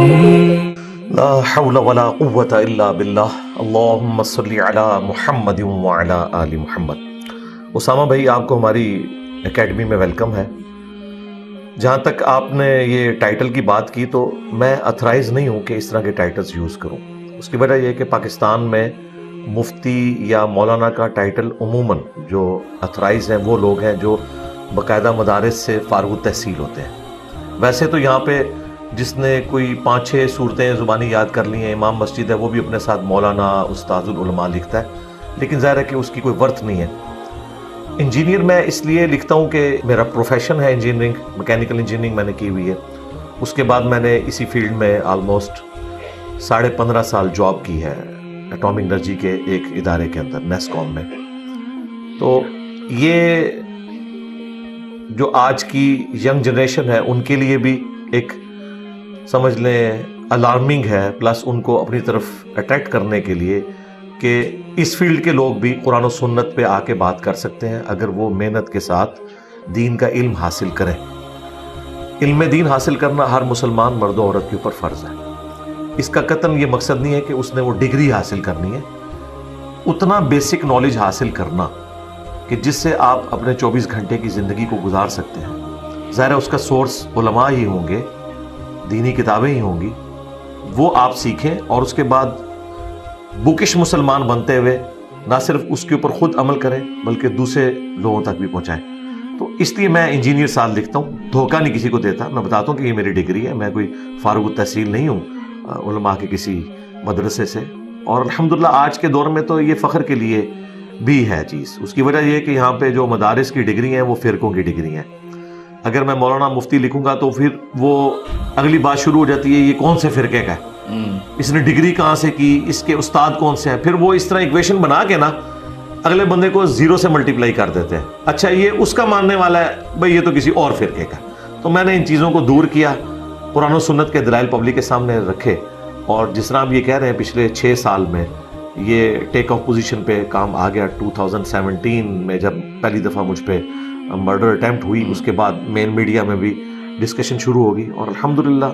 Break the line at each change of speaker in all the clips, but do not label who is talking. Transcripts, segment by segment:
لا حول ولا قوة الا باللہ اللہم صلی علی محمد وعلی آل محمد۔ اسامہ بھائی، آپ کو ہماری اکیڈمی میں ویلکم ہے۔ جہاں تک آپ نے یہ ٹائٹل کی بات کی تو میں اتھرائز نہیں ہوں کہ اس طرح کے ٹائٹلز یوز کروں۔ اس کی وجہ یہ کہ پاکستان میں مفتی یا مولانا کا ٹائٹل عموماً جو اتھرائز ہیں وہ لوگ ہیں جو باقاعدہ مدارس سے فارغ التحصیل ہوتے ہیں۔ ویسے تو یہاں پہ جس نے کوئی 5-6 صورتیں زبانی یاد کر لی ہیں، امام مسجد ہے، وہ بھی اپنے ساتھ مولانا استاذ العلماء لکھتا ہے، لیکن ظاہر ہے کہ اس کی کوئی ورتھ نہیں ہے۔ انجینئر میں اس لیے لکھتا ہوں کہ میرا پروفیشن ہے انجینئرنگ، میکینیکل انجینئرنگ میں نے کی ہوئی ہے۔ اس کے بعد میں نے اسی فیلڈ میں آلموسٹ 15.5 سال جاب کی ہے ایٹامک انرجی کے ایک ادارے کے اندر، نیسکوم میں۔ تو یہ جو آج کی ینگ جنریشن ہے ان کے لیے بھی ایک سمجھ لیں الارمنگ ہے، پلس ان کو اپنی طرف اٹریکٹ کرنے کے لیے کہ اس فیلڈ کے لوگ بھی قرآن و سنت پہ آ کے بات کر سکتے ہیں اگر وہ محنت کے ساتھ دین کا علم حاصل کریں۔ علم دین حاصل کرنا ہر مسلمان مرد و عورت کے اوپر فرض ہے۔ اس کا قطعاً یہ مقصد نہیں ہے کہ اس نے وہ ڈگری حاصل کرنی ہے، اتنا بیسک نالج حاصل کرنا کہ جس سے آپ اپنے 24 گھنٹے کی زندگی کو گزار سکتے ہیں۔ ظاہر ہے اس کا سورس علماء ہی ہوں گے، دینی کتابیں ہی ہوں گی، وہ آپ سیکھیں اور اس کے بعد بکش مسلمان بنتے ہوئے نہ صرف اس کے اوپر خود عمل کریں بلکہ دوسرے لوگوں تک بھی پہنچائیں۔ تو اس لیے میں انجینئر ساتھ لکھتا ہوں، دھوکہ نہیں کسی کو دیتا، میں بتاتا ہوں کہ یہ میری ڈگری ہے، میں کوئی فارغ التحصیل نہیں ہوں علماء کے کسی مدرسے سے۔ اور الحمدللہ آج کے دور میں تو یہ فخر کے لیے بھی ہے چیز۔ اس کی وجہ یہ کہ یہاں پہ جو مدارس کی ڈگری ہیں وہ فرقوں کی ڈگری ہیں۔ اگر میں مولانا مفتی لکھوں گا تو پھر وہ اگلی بات شروع ہو جاتی ہے، یہ کون سے فرقے کا ہے، اس نے ڈگری کہاں سے کی، اس کے استاد کون سے ہیں۔ پھر وہ اس طرح ایکویشن بنا کے نا اگلے بندے کو 0 سے ملٹیپلائی کر دیتے ہیں، اچھا یہ اس کا ماننے والا ہے، بھئی یہ تو کسی اور فرقے کا۔ تو میں نے ان چیزوں کو دور کیا، قرآن و سنت کے دلائل پبلک کے سامنے رکھے، اور جس طرح آپ یہ کہہ رہے ہیں پچھلے 6 سال میں یہ ٹیک آف پوزیشن پہ کام آ گیا۔ 2017 میں جب پہلی دفعہ مجھ پہ مرڈر اٹیمپٹ ہوئی، اس کے بعد مین میڈیا میں بھی ڈسکشن شروع ہوگی اور الحمدللہ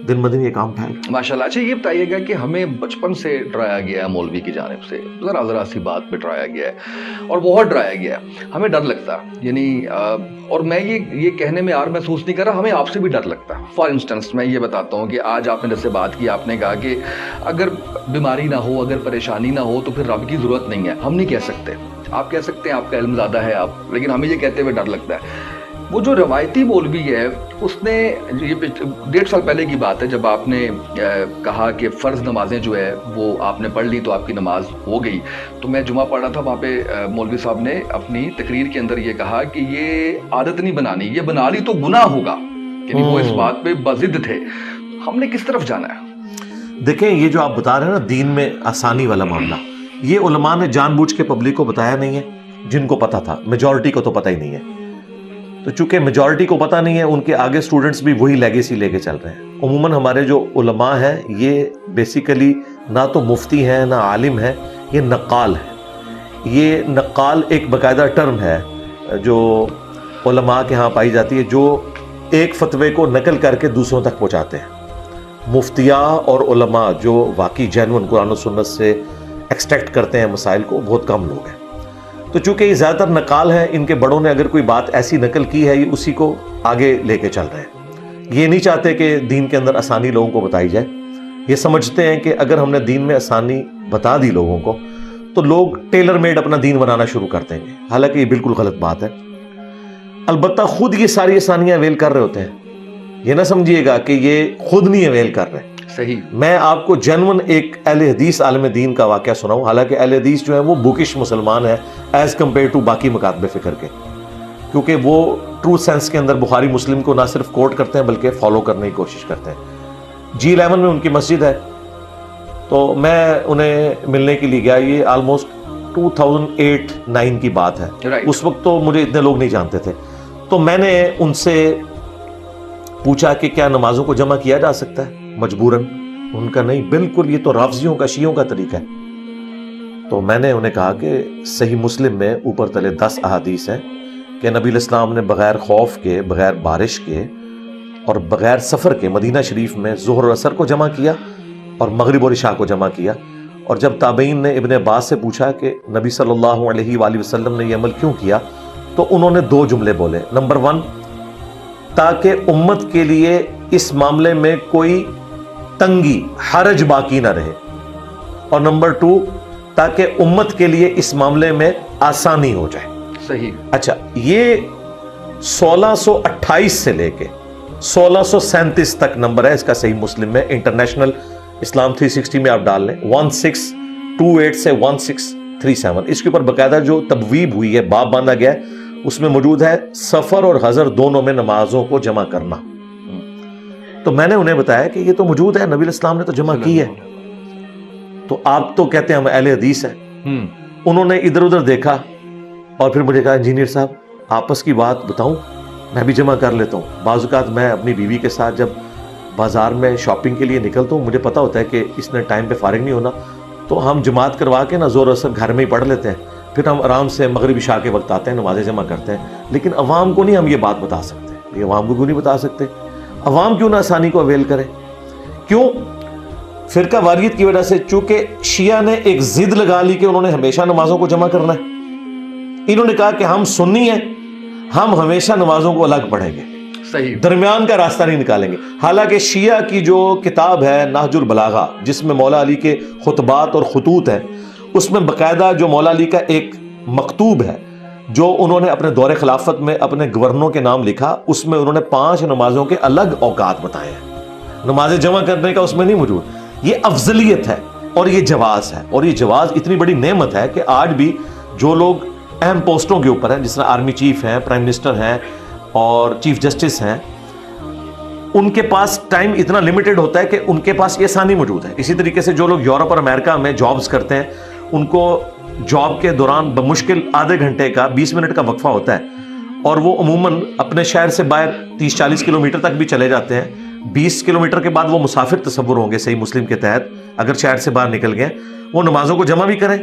دن بدن یہ کام پھیل۔
ماشاءاللہ۔ اچھا یہ بتائیے گا کہ ہمیں بچپن سے ڈرایا گیا ہے مولوی کی جانب سے، ذرا سی بات پہ ڈرایا گیا ہے اور بہت ڈرایا گیا ہے، ہمیں ڈر لگتا ہے، یعنی اور میں یہ کہنے میں محسوس نہیں کر رہا، ہمیں آپ سے بھی ڈر لگتا ہے۔ فار انسٹنس میں یہ بتاتا ہوں کہ آج آپ نے جیسے بات کی، آپ نے کہا کہ اگر بیماری نہ ہو، اگر پریشانی نہ ہو تو پھر رب کی ضرورت نہیں ہے، ہم نہیں کہہ سکتے، آپ کہہ سکتے ہیں آپ کا علم زیادہ ہے آپ، لیکن ہمیں یہ کہتے ہوئے ڈر لگتا ہے۔ وہ جو روایتی مولوی ہے اس نے، یہ 1.5 سال پہلے کی بات ہے جب آپ نے کہا کہ فرض نمازیں جو ہے وہ آپ نے پڑھ لی تو آپ کی نماز ہو گئی، تو میں جمعہ پڑھ رہا تھا، وہاں پہ مولوی صاحب نے اپنی تقریر کے اندر یہ کہا کہ یہ عادت نہیں بنانی، یہ بنا لی تو گناہ ہوگا، یعنی وہ اس بات پہ بضد تھے۔ ہم نے کس طرف جانا ہے؟
دیکھیں یہ جو آپ بتا رہے ہیں نا دین میں آسانی والا معاملہ، یہ علماء نے جان بوجھ کے پبلک کو بتایا نہیں ہے، جن کو پتا تھا، میجورٹی کو تو پتہ ہی نہیں ہے۔ تو چونکہ میجورٹی کو پتہ نہیں ہے، ان کے آگے سٹوڈنٹس بھی وہی لیگیسی لے کے چل رہے ہیں۔ عموماً ہمارے جو علماء ہیں یہ بیسیکلی نہ تو مفتی ہیں نہ عالم ہیں، یہ نقال ہے۔ یہ نقال ایک باقاعدہ ٹرم ہے جو علماء کے ہاں پائی جاتی ہے، جو ایک فتوے کو نقل کر کے دوسروں تک پہنچاتے ہیں۔ مفتیاء اور علماء جو واقعی جینون قرآن و سنت سے ایکسٹریکٹ کرتے ہیں مسائل کو، بہت کم لوگ ہیں۔ تو چونکہ یہ زیادہ تر نقال ہیں، ان کے بڑوں نے اگر کوئی بات ایسی نقل کی ہے، یہ اسی کو آگے لے کے چل رہے ہیں۔ یہ نہیں چاہتے کہ دین کے اندر آسانی لوگوں کو بتائی جائے، یہ سمجھتے ہیں کہ اگر ہم نے دین میں آسانی بتا دی لوگوں کو تو لوگ ٹیلر میڈ اپنا دین بنانا شروع کر دیں گے، حالانکہ یہ بالکل غلط بات ہے۔ البتہ خود یہ ساری آسانیاں اویل کر رہے ہوتے ہیں، یہ نہ سمجھیے گا کہ یہ خود نہیں اویل کر رہے۔
صحیح۔ میں
میں آپ کو جنون ایک اہل حدیث عالم دین کا واقعہ سناؤں، حالانکہ اہل حدیث جو ہے وہ بکش مسلمان ہے ایز کمپیئر ٹو باقی مکاتب فکر کے، کیونکہ وہ ٹرو سینس کے اندر بخاری مسلم کو نہ صرف کوٹ کرتے ہیں بلکہ فالو کرنے کی کوشش کرتے ہیں۔ G11 میں ان کی مسجد ہے، تو میں انہیں ملنے کے لیے گیا، یہ آلموسٹ 2008-9 کی بات ہے، اس وقت تو مجھے اتنے لوگ نہیں جانتے تھے۔ تو میں نے ان سے پوچھا کہ کیا نمازوں کو جمع کیا جا سکتا ہے مجبوراً؟ ان کا نہیں، بالکل یہ تو رافضیوں کا، شیعوں کا طریقہ ہے۔ تو میں نے انہیں کہا کہ صحیح مسلم میں اوپر تلے 10 احادیث ہیں کہ نبی الاسلام نے بغیر خوف کے، بغیر بارش کے اور بغیر سفر کے مدینہ شریف میں ظہر اور عصر کو جمع کیا اور مغرب اور عشاء کو جمع کیا. اور جب تابعین نے ابن عباس سے پوچھا کہ نبی صلی اللہ علیہ وآلہ وسلم نے یہ عمل کیوں کیا, تو انہوں نے 2 جملے بولے. نمبر 1, تاکہ امت کے لیے اس معاملے میں کوئی تنگی حرج باقی نہ رہے, اور نمبر 2, تاکہ امت کے لیے اس معاملے میں آسانی ہو جائے.
صحیح.
اچھا, یہ 1628 سے لے کے 1637 تک نمبر ہے اس کا صحیح مسلم میں. انٹرنیشنل اسلام 360 میں آپ ڈال لیں 1628 سے 1637. اس کے اوپر باقاعدہ جو تبویب ہوئی ہے, باب باندھا گیا ہے, اس میں موجود ہے سفر اور حضر دونوں میں نمازوں کو جمع کرنا. تو میں نے انہیں بتایا کہ یہ تو موجود ہے, نبی الاسلام نے تو جمع کی ہے. تو آپ تو کہتے ہیں ہم اہل حدیث ہیں. انہوں نے ادھر ادھر دیکھا اور پھر مجھے کہا انجینئر صاحب آپس کی بات بتاؤں, میں بھی جمع کر لیتا ہوں. بعض اوقات میں اپنی بیوی کے ساتھ جب بازار میں شاپنگ کے لیے نکلتا ہوں, مجھے پتا ہوتا ہے کہ اس نے ٹائم پہ فارغ نہیں ہونا, تو ہم جماعت کروا کے نا زور اثر گھر میں ہی پڑھ لیتے ہیں, پھر ہم آرام سے مغرب عشاء کے وقت آتے ہیں, نمازیں جمع کرتے ہیں. لیکن عوام کو نہیں ہم یہ بات بتا سکتے. یہ عوام کو کیوں نہیں بتا سکتے؟ عوام کیوں نہ آسانی کو اویل کرے؟ کیوں؟ فرقہ واریت کی وجہ سے. چونکہ شیعہ نے ایک ضد لگا لی کہ انہوں نے ہمیشہ نمازوں کو جمع کرنا ہے. انہوں نے کہا کہ ہم سنی ہیں, ہم ہمیشہ نمازوں کو الگ پڑھیں گے,
صحیح,
درمیان کا راستہ نہیں نکالیں گے. حالانکہ شیعہ کی جو کتاب ہے نہج البلاغہ, جس میں مولا علی کے خطبات اور خطوط ہیں, اس میں باقاعدہ جو مولا علی کا ایک مکتوب ہے جو انہوں نے اپنے دور خلافت میں اپنے گورنروں کے نام لکھا, اس میں انہوں نے 5 نمازوں کے الگ اوقات بتائے ہیں. نمازیں جمع کرنے کا اس میں نہیں موجود. یہ افضلیت ہے اور یہ جواز ہے, اور یہ جواز اتنی بڑی نعمت ہے کہ آج بھی جو لوگ اہم پوسٹوں کے اوپر ہیں, جس طرح آرمی چیف ہیں, پرائم منسٹر ہیں اور چیف جسٹس ہیں, ان کے پاس ٹائم اتنا لمیٹڈ ہوتا ہے کہ ان کے پاس یہ آسانی موجود ہے. اسی طریقے سے جو لوگ یورپ اور امریکہ میں جابز کرتے ہیں, ان کو جاب کے دوران بمشکل آدھے گھنٹے کا 20 منٹ کا وقفہ ہوتا ہے, اور وہ عموماً اپنے شہر سے باہر 30-40 کلومیٹر تک بھی چلے جاتے ہیں. 20 کلومیٹر کے بعد وہ مسافر تصور ہوں گے صحیح مسلم کے تحت, اگر شہر سے باہر نکل گئے. وہ نمازوں کو جمع بھی کریں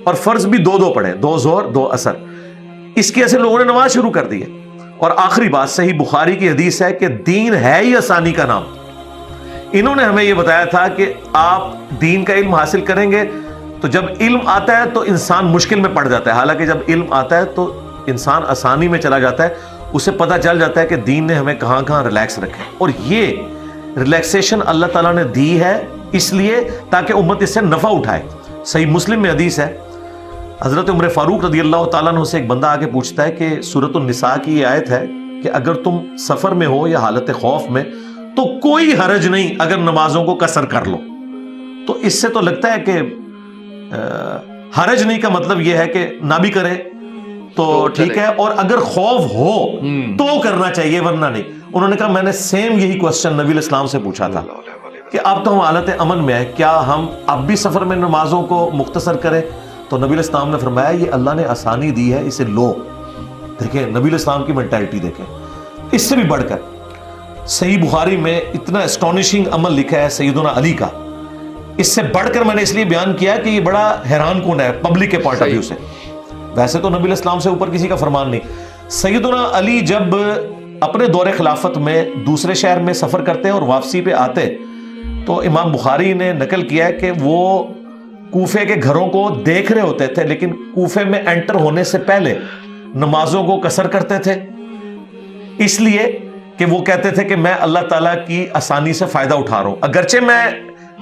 اور فرض بھی 2 پڑھیں, 2 ظہر 2 عصر. اس کی ایسے لوگوں نے نماز شروع کر دی ہے. اور آخری بات, صحیح بخاری کی حدیث ہے کہ دین ہے ہی آسانی کا نام. انہوں نے ہمیں یہ بتایا تھا کہ آپ دین کا علم حاصل کریں گے تو جب علم آتا ہے تو انسان مشکل میں پڑ جاتا ہے, حالانکہ جب علم آتا ہے تو انسان آسانی میں چلا جاتا ہے. اسے پتہ چل جاتا ہے کہ دین نے ہمیں کہاں کہاں ریلیکس رکھے, اور یہ ریلیکسیشن اللہ تعالیٰ نے دی ہے اس لیے تاکہ امت اس سے نفع اٹھائے. صحیح مسلم میں حدیث ہے, حضرت عمر فاروق رضی اللہ تعالیٰ عنہ سے ایک بندہ آگے پوچھتا ہے کہ سورۃ النساء کی یہ آیت ہے کہ اگر تم سفر میں ہو یا حالت خوف میں تو کوئی حرج نہیں اگر نمازوں کو قصر کر لو. تو اس سے تو لگتا ہے کہ حرج نہیں کا مطلب یہ ہے کہ نہ بھی کرے تو ٹھیک ہے, اور اگر خوف ہو تو کرنا چاہیے ورنہ نہیں. انہوں نے کہا میں نے سیم یہی کوسچن نبی الاسلام سے پوچھا تھا کہ اب تو ہم حالت امن میں ہے, کیا ہم اب بھی سفر میں نمازوں کو مختصر کریں؟ تو نبی الاسلام نے فرمایا یہ اللہ نے آسانی دی ہے, اسے لو. دیکھیں نبی الاسلام کی مینٹیلٹی دیکھیں. اس سے بھی بڑھ کر صحیح بخاری میں اتنا اسٹانشنگ عمل لکھا ہے سیدنا علی کا, اس سے بڑھ کر میں نے اس لیے بیان کیا کہ یہ بڑا حیران کن ہے پبلک کے پوائنٹ آف ویو سے. ویسے تو نبی الاسلام سے اوپر کسی کا فرمان نہیں. سیدنا علی جب اپنے دور خلافت میں دوسرے شہر میں سفر کرتے اور واپسی پہ آتے تو امام بخاری نے نقل کیا ہے کہ وہ کوفے کے گھروں کو دیکھ رہے ہوتے تھے, لیکن کوفے میں انٹر ہونے سے پہلے نمازوں کو قصر کرتے تھے, اس لیے کہ وہ کہتے تھے کہ میں اللہ تعالیٰ کی آسانی سے فائدہ اٹھا رہا ہوں. اگرچہ میں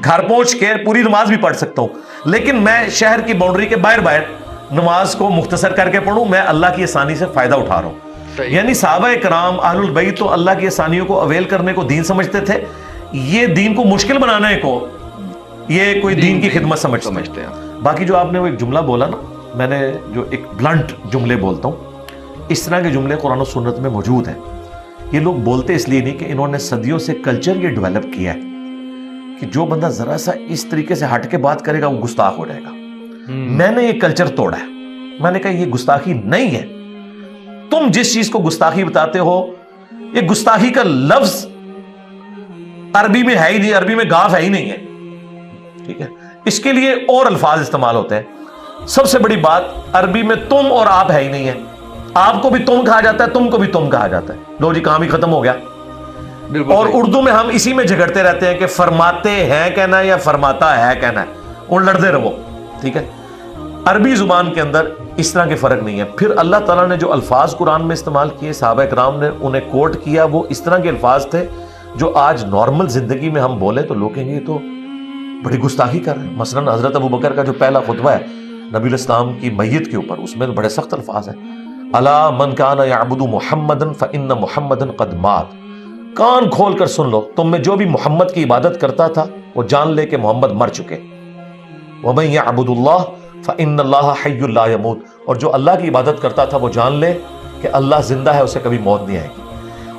گھر پہنچ کے پوری نماز بھی پڑھ سکتا ہوں, لیکن میں شہر کی باؤنڈری کے باہر نماز کو مختصر کر کے پڑھوں, میں اللہ کی آسانی سے فائدہ اٹھا رہا ہوں. یعنی صحابہ کرام اہل البیت تو اللہ کی آسانیوں کو اویل کرنے کو دین سمجھتے تھے, یہ دین کو مشکل بنانے کو یہ کوئی دین کی خدمت سمجھتے ہیں. باقی جو آپ نے وہ ایک جملہ بولا نا, میں نے جو ایک بلنٹ جملے بولتا ہوں, اس طرح کے جملے قرآن و سنت میں موجود ہیں. یہ لوگ بولتے اس لیے نہیں کہ انہوں نے صدیوں سے کلچر یہ ڈیولپ کیا ہے کہ جو بندہ ذرا سا اس طریقے سے ہٹ کے بات کرے گا وہ گستاخ ہو جائے گا. میں نے یہ کلچر توڑا ہے. میں نے کہا یہ گستاخی نہیں ہے. تم جس چیز کو گستاخی بتاتے ہو, یہ گستاخی کا لفظ عربی میں ہے ہی نہیں, عربی میں گاف ہے ہی نہیں ہے, ٹھیک ہے. اس کے لیے اور الفاظ استعمال ہوتے ہیں. سب سے بڑی بات, عربی میں تم اور آپ ہے ہی نہیں ہے. آپ کو بھی تم کہا جاتا ہے, تم کو بھی تم کہا جاتا ہے. لو جی کام ہی ختم ہو گیا.
بالکل
اور
صحیح۔
اردو میں ہم اسی میں جھگڑتے رہتے ہیں کہ فرماتے ہیں کہنا ہے یا فرماتا ہے کہنا ہے، اور لڑتے رہو، ٹھیک ہے۔ عربی زبان کے اندر اس طرح کے فرق نہیں ہے۔ پھر اللہ تعالیٰ نے جو الفاظ قرآن میں استعمال کیے، صحابہ کرام نے انہیں کوٹ کیا، وہ اس طرح کے الفاظ تھے جو آج نارمل زندگی میں ہم بولیں تو لوگ کہیں گے یہ تو بڑی گستاخی کر رہے ہیں۔ مثلا حضرت ابو بکر کا جو پہلا خطبہ ہے نبی الاسلام کی میت کے اوپر، اس میں بڑے سخت الفاظ ہیں، الا من کان یعبد محمدا فان محمدا قد مات، کان کھول کر سن لو، تم میں جو بھی محمد کی عبادت کرتا تھا وہ جان لے کہ محمد مر چکے، ومن یعبد اللہ فان اللہ حی لا یموت، اور جو اللہ کی عبادت کرتا تھا وہ جان لے کہ اللہ زندہ ہے، اسے کبھی موت نہیں آئے گی۔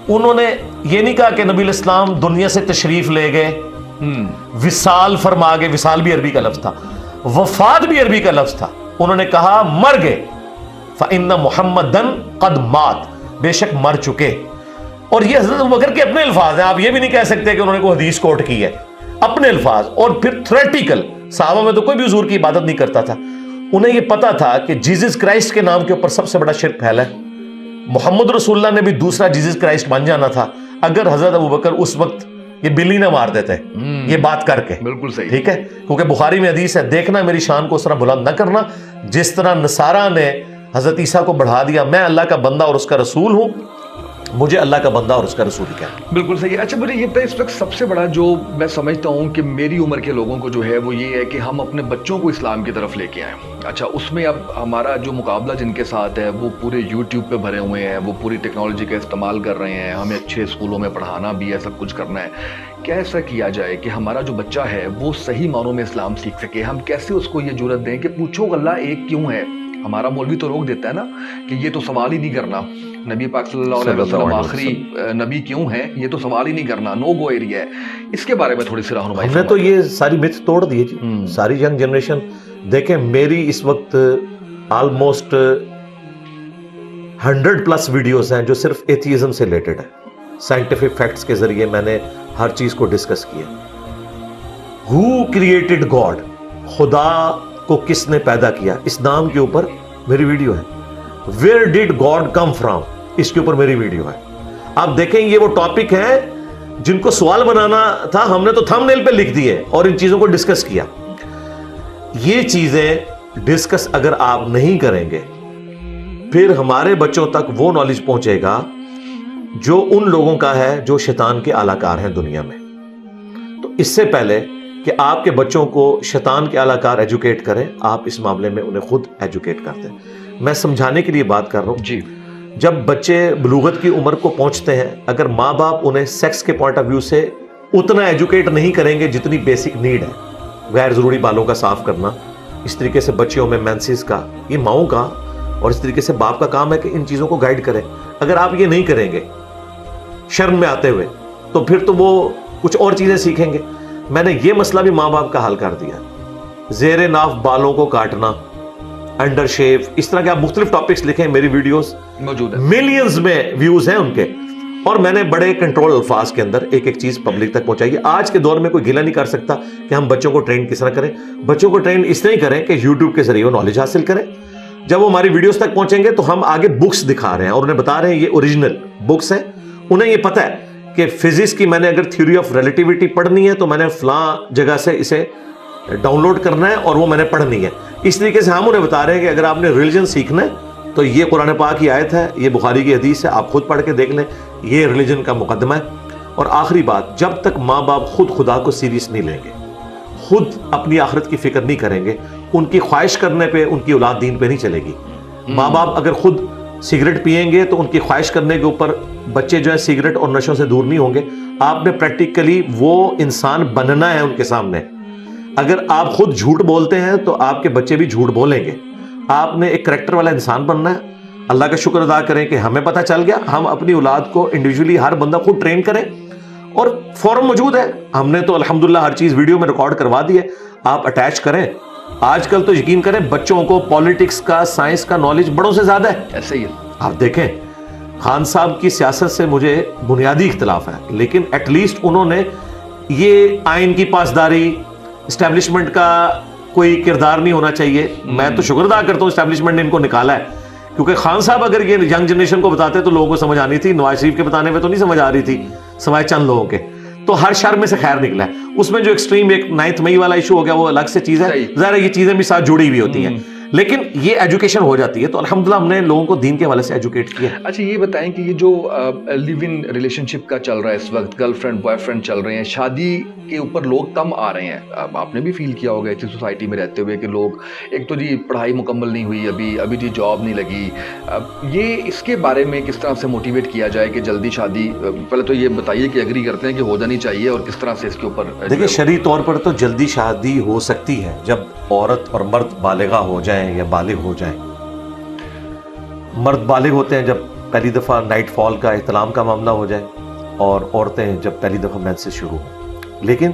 انہوں نے یہ نہیں کہا کہ نبی الاسلام دنیا سے تشریف لے گئے، وصال فرما گئے، وصال بھی عربی کا لفظ تھا، وفات بھی عربی کا لفظ تھا، انہوں نے کہا مر گئے، فإن محمدًا قد مات، بے شک مر چکے۔ اور یہ حضرت ابوبکر کے اپنے الفاظ ہیں، آپ یہ بھی نہیں کہہ سکتے کہ انہوں نے کوئی حدیث کوٹ کی ہے، اپنے الفاظ۔ اور پھر تھریٹیکل، صحابہ میں تو کوئی بھی حضور کی عبادت نہیں کرتا تھا، انہیں یہ پتا تھا کہ جیزس کرائسٹ کے نام کے اوپر سب سے بڑا شرک پھیلا ہے، محمد رسول اللہ نے بھی دوسرا جیزس کرائسٹ بن جانا تھا اگر حضرت ابوبکر اس وقت یہ بلی نہ مار دیتے یہ بات کر کے،
بالکل صحیح،
ٹھیک ہے، کیونکہ بخاری میں حدیث ہے، دیکھنا میری شان کو اس طرح بلند نہ کرنا جس طرح نصارہ نے حضرت عیسیٰ کو بڑھا دیا، میں اللہ کا بندہ اور اس کا رسول ہوں، مجھے اللہ کا بندہ اور اس کا رسول کیا ہے۔
بالکل صحیح۔ اچھا مجھے یہ بتائیں، اس وقت سب سے بڑا جو میں سمجھتا ہوں کہ میری عمر کے لوگوں کو جو ہے وہ یہ ہے کہ ہم اپنے بچوں کو اسلام کی طرف لے کے آئیں۔ اچھا اس میں اب ہمارا جو مقابلہ جن کے ساتھ ہے وہ پورے یوٹیوب پہ بھرے ہوئے ہیں، وہ پوری ٹیکنالوجی کا استعمال کر رہے ہیں، ہمیں اچھے اسکولوں میں پڑھانا بھی ہے، سب کچھ کرنا ہے۔ کیا ایسا کیا جائے کہ ہمارا جو بچہ ہے وہ صحیح معنوں میں اسلام سیکھ سکے؟ ہم کیسے اس کو یہ جرأت دیں کہ پوچھو اللہ ایک کیوں ہے؟ ہمارا مولوی تو روک دیتا ہے نا کہ یہ تو سوال ہی نہیں کرنا، نبی پاک صلی اللہ علیہ وسلم آخری نبی کیوں ہے، یہ تو سوال ہی نہیں کرنا، نو گو ایریا ہے۔ اس کے بارے میں تھوڑی سی رہنمائی
ہم نے تو یہ ساری متھ توڑ دی جی، ساری ینگ جنریشن دیکھیں، میری اس وقت آلموسٹ 100+ ویڈیوز ہیں جو صرف ایتھیزم سے ریلیٹڈ ہے، سائنٹیفک فیکٹس کے ذریعے میں نے ہر چیز کو ڈسکس کیا۔ ہو کریٹڈ گاڈ، خدا کو کس نے پیدا کیا، اس نام کے اوپر میری ویڈیو ہے۔ Where did God come from, اس کے اوپر میری ویڈیو ہے۔ آپ دیکھیں یہ وہ ٹاپک ہیں جن کو سوال بنانا تھا، ہم نے تو تھم نیل پہ لکھ دیے اور ان چیزوں کو ڈسکس کیا۔ یہ چیزیں ڈسکس اگر آپ نہیں کریں گے پھر ہمارے بچوں تک وہ نالج پہنچے گا جو ان لوگوں کا ہے جو شیطان کے اعلی کار ہیں دنیا میں۔ تو اس سے پہلے کہ آپ کے بچوں کو شیطان کے اعلی کار ایجوکیٹ کریں، آپ اس معاملے میں انہیں خود ایجوکیٹ کرتے ہیں۔ میں سمجھانے کے لیے بات کر رہا ہوں
جی،
جب بچے بلوغت کی عمر کو پہنچتے ہیں، اگر ماں باپ انہیں سیکس کے پوائنٹ آف ویو سے اتنا ایجوکیٹ نہیں کریں گے جتنی بیسک نیڈ ہے، غیر ضروری بالوں کا صاف کرنا، اس طریقے سے بچیوں میں مینسز کا، یہ ماؤں کا اور اس طریقے سے باپ کا کام ہے کہ ان چیزوں کو گائیڈ کریں۔ اگر آپ یہ نہیں کریں گے شرم میں آتے ہوئے تو پھر تو وہ کچھ اور چیزیں سیکھیں گے۔ میں نے یہ مسئلہ بھی ماں باپ کا حل کر دیا، زیر ناف بالوں کو کاٹنا، انڈر شیو، اس طرح کے آپ مختلف ٹاپکس لکھیں، میری ویڈیوز
موجود ہے،
ملینز میں ویوز ہیں ان کے، اور میں نے بڑے کنٹرول الفاظ کے اندر ایک ایک چیز پبلک تک پہنچائی ہے۔ آج کے دور میں کوئی گلہ نہیں کر سکتا کہ ہم بچوں کو ٹرین کس طرح کریں۔ بچوں کو ٹرین اس طرح ہی کریں کہ یوٹیوب کے ذریعے وہ نالج حاصل کریں۔ جب وہ ہماری ویڈیوز تک پہنچیں گے تو ہم آگے بکس دکھا رہے ہیں اور انہیں بتا رہے ہیں یہ اوریجنل بکس ہیں۔ انہیں یہ پتہ ہے کہ فزکس کی میں نے اگر تھیوری آف ریلیٹیوٹی پڑھنی ہے تو میں نے فلاں جگہ سے اسے ڈاؤن لوڈ کرنا ہے اور وہ میں نے پڑھنی ہے۔ اس طریقے سے ہم انہیں بتا رہے ہیں کہ اگر آپ نے ریلیجن سیکھنا ہے تو یہ قرآن پاک کی آیت ہے، یہ بخاری کی حدیث ہے، آپ خود پڑھ کے دیکھ لیں، یہ ریلیجن کا مقدمہ ہے۔ اور آخری بات، جب تک ماں باپ خود خدا کو سیریس نہیں لیں گے، خود اپنی آخرت کی فکر نہیں کریں گے، ان کی خواہش کرنے پہ ان کی اولاد دین پہ نہیں چلے گی۔ ماں باپ اگر خود سگریٹ پئیں گے تو ان کی خواہش کرنے کے اوپر بچے جو ہے سگریٹ اور نشوں سے دور نہیں ہوں گے۔ آپ نے پریکٹیکلی وہ انسان بننا ہے ان کے سامنے۔ اگر آپ خود جھوٹ بولتے ہیں تو آپ کے بچے بھی جھوٹ بولیں گے۔ آپ نے ایک کریکٹر والا انسان بننا ہے۔ اللہ کا شکر ادا کریں کہ ہمیں پتہ چل گیا، ہم اپنی اولاد کو انڈیویجولی ہر بندہ خود ٹرین کریں، اور فورم موجود ہے، ہم نے تو الحمدللہ ہر چیز ویڈیو میں ریکارڈ کروا دی ہے، آپ اٹیچ کریں۔ آج کل تو یقین کریں بچوں کو پالیٹکس کا، سائنس کا نالج بڑوں سے زیادہ ہے۔
ایسے ہی ہے۔
آپ دیکھیں خان صاحب کی سیاست سے مجھے بنیادی اختلاف ہے، لیکن ایٹ لیسٹ انہوں نے یہ آئین کی پاسداری، اسٹیبلشمنٹ کا کوئی کردار نہیں ہونا چاہیے۔ میں تو شکر ادا کرتا ہوں اسٹیبلشمنٹ نے ان کو نکالا ہے، کیونکہ خان صاحب اگر یہ ینگ جنریشن کو بتاتے تو لوگوں کو سمجھ آنی تھی، نواز شریف کے بتانے میں تو نہیں سمجھ آ رہی تھی۔ سوائے چند لوگوں کے. تو ہر شر میں سے خیر نکلا ہے. اس میں جو ایکسٹریم ایک 9 مئی والا ایشو ہو گیا وہ الگ سے چیز ہے, ظاہر ہے یہ چیزیں بھی ساتھ جڑی ہوئی ہوتی ہیں, لیکن یہ ایجوکیشن ہو جاتی ہے. تو الحمدللہ ہم نے لوگوں کو دین کے حوالے سے ایجوکیٹ کیا.
اچھا یہ بتائیں کہ یہ جو لیو ان ریلیشن شپ کا چل رہا ہے اس وقت, گرل فرینڈ بوائے فرینڈ چل رہے ہیں, شادی کے اوپر لوگ کم آ رہے ہیں. آپ نے بھی فیل کیا ہوگا ایسی سوسائٹی میں رہتے ہوئے کہ لوگ, ایک تو جی پڑھائی مکمل نہیں ہوئی ابھی جی جاب نہیں لگی, یہ اس کے بارے میں کس طرح سے موٹیویٹ کیا جائے کہ جلدی شادی, پہلے تو یہ بتائیے کہ ایگری کرتے ہیں کہ ہو جانی چاہیے, اور کس طرح سے اس کے اوپر.
دیکھیں شرعی طور پر تو جلدی شادی ہو سکتی ہے جب عورت اور مرد بالغہ ہو جائیں یا بالغ ہو جائیں. مرد بالغ ہوتے ہیں جب پہلی دفعہ نائٹ فال کا احتلام کا معاملہ ہو جائے, اور عورتیں جب پہلی دفعہ مینسز شروع ہوں. لیکن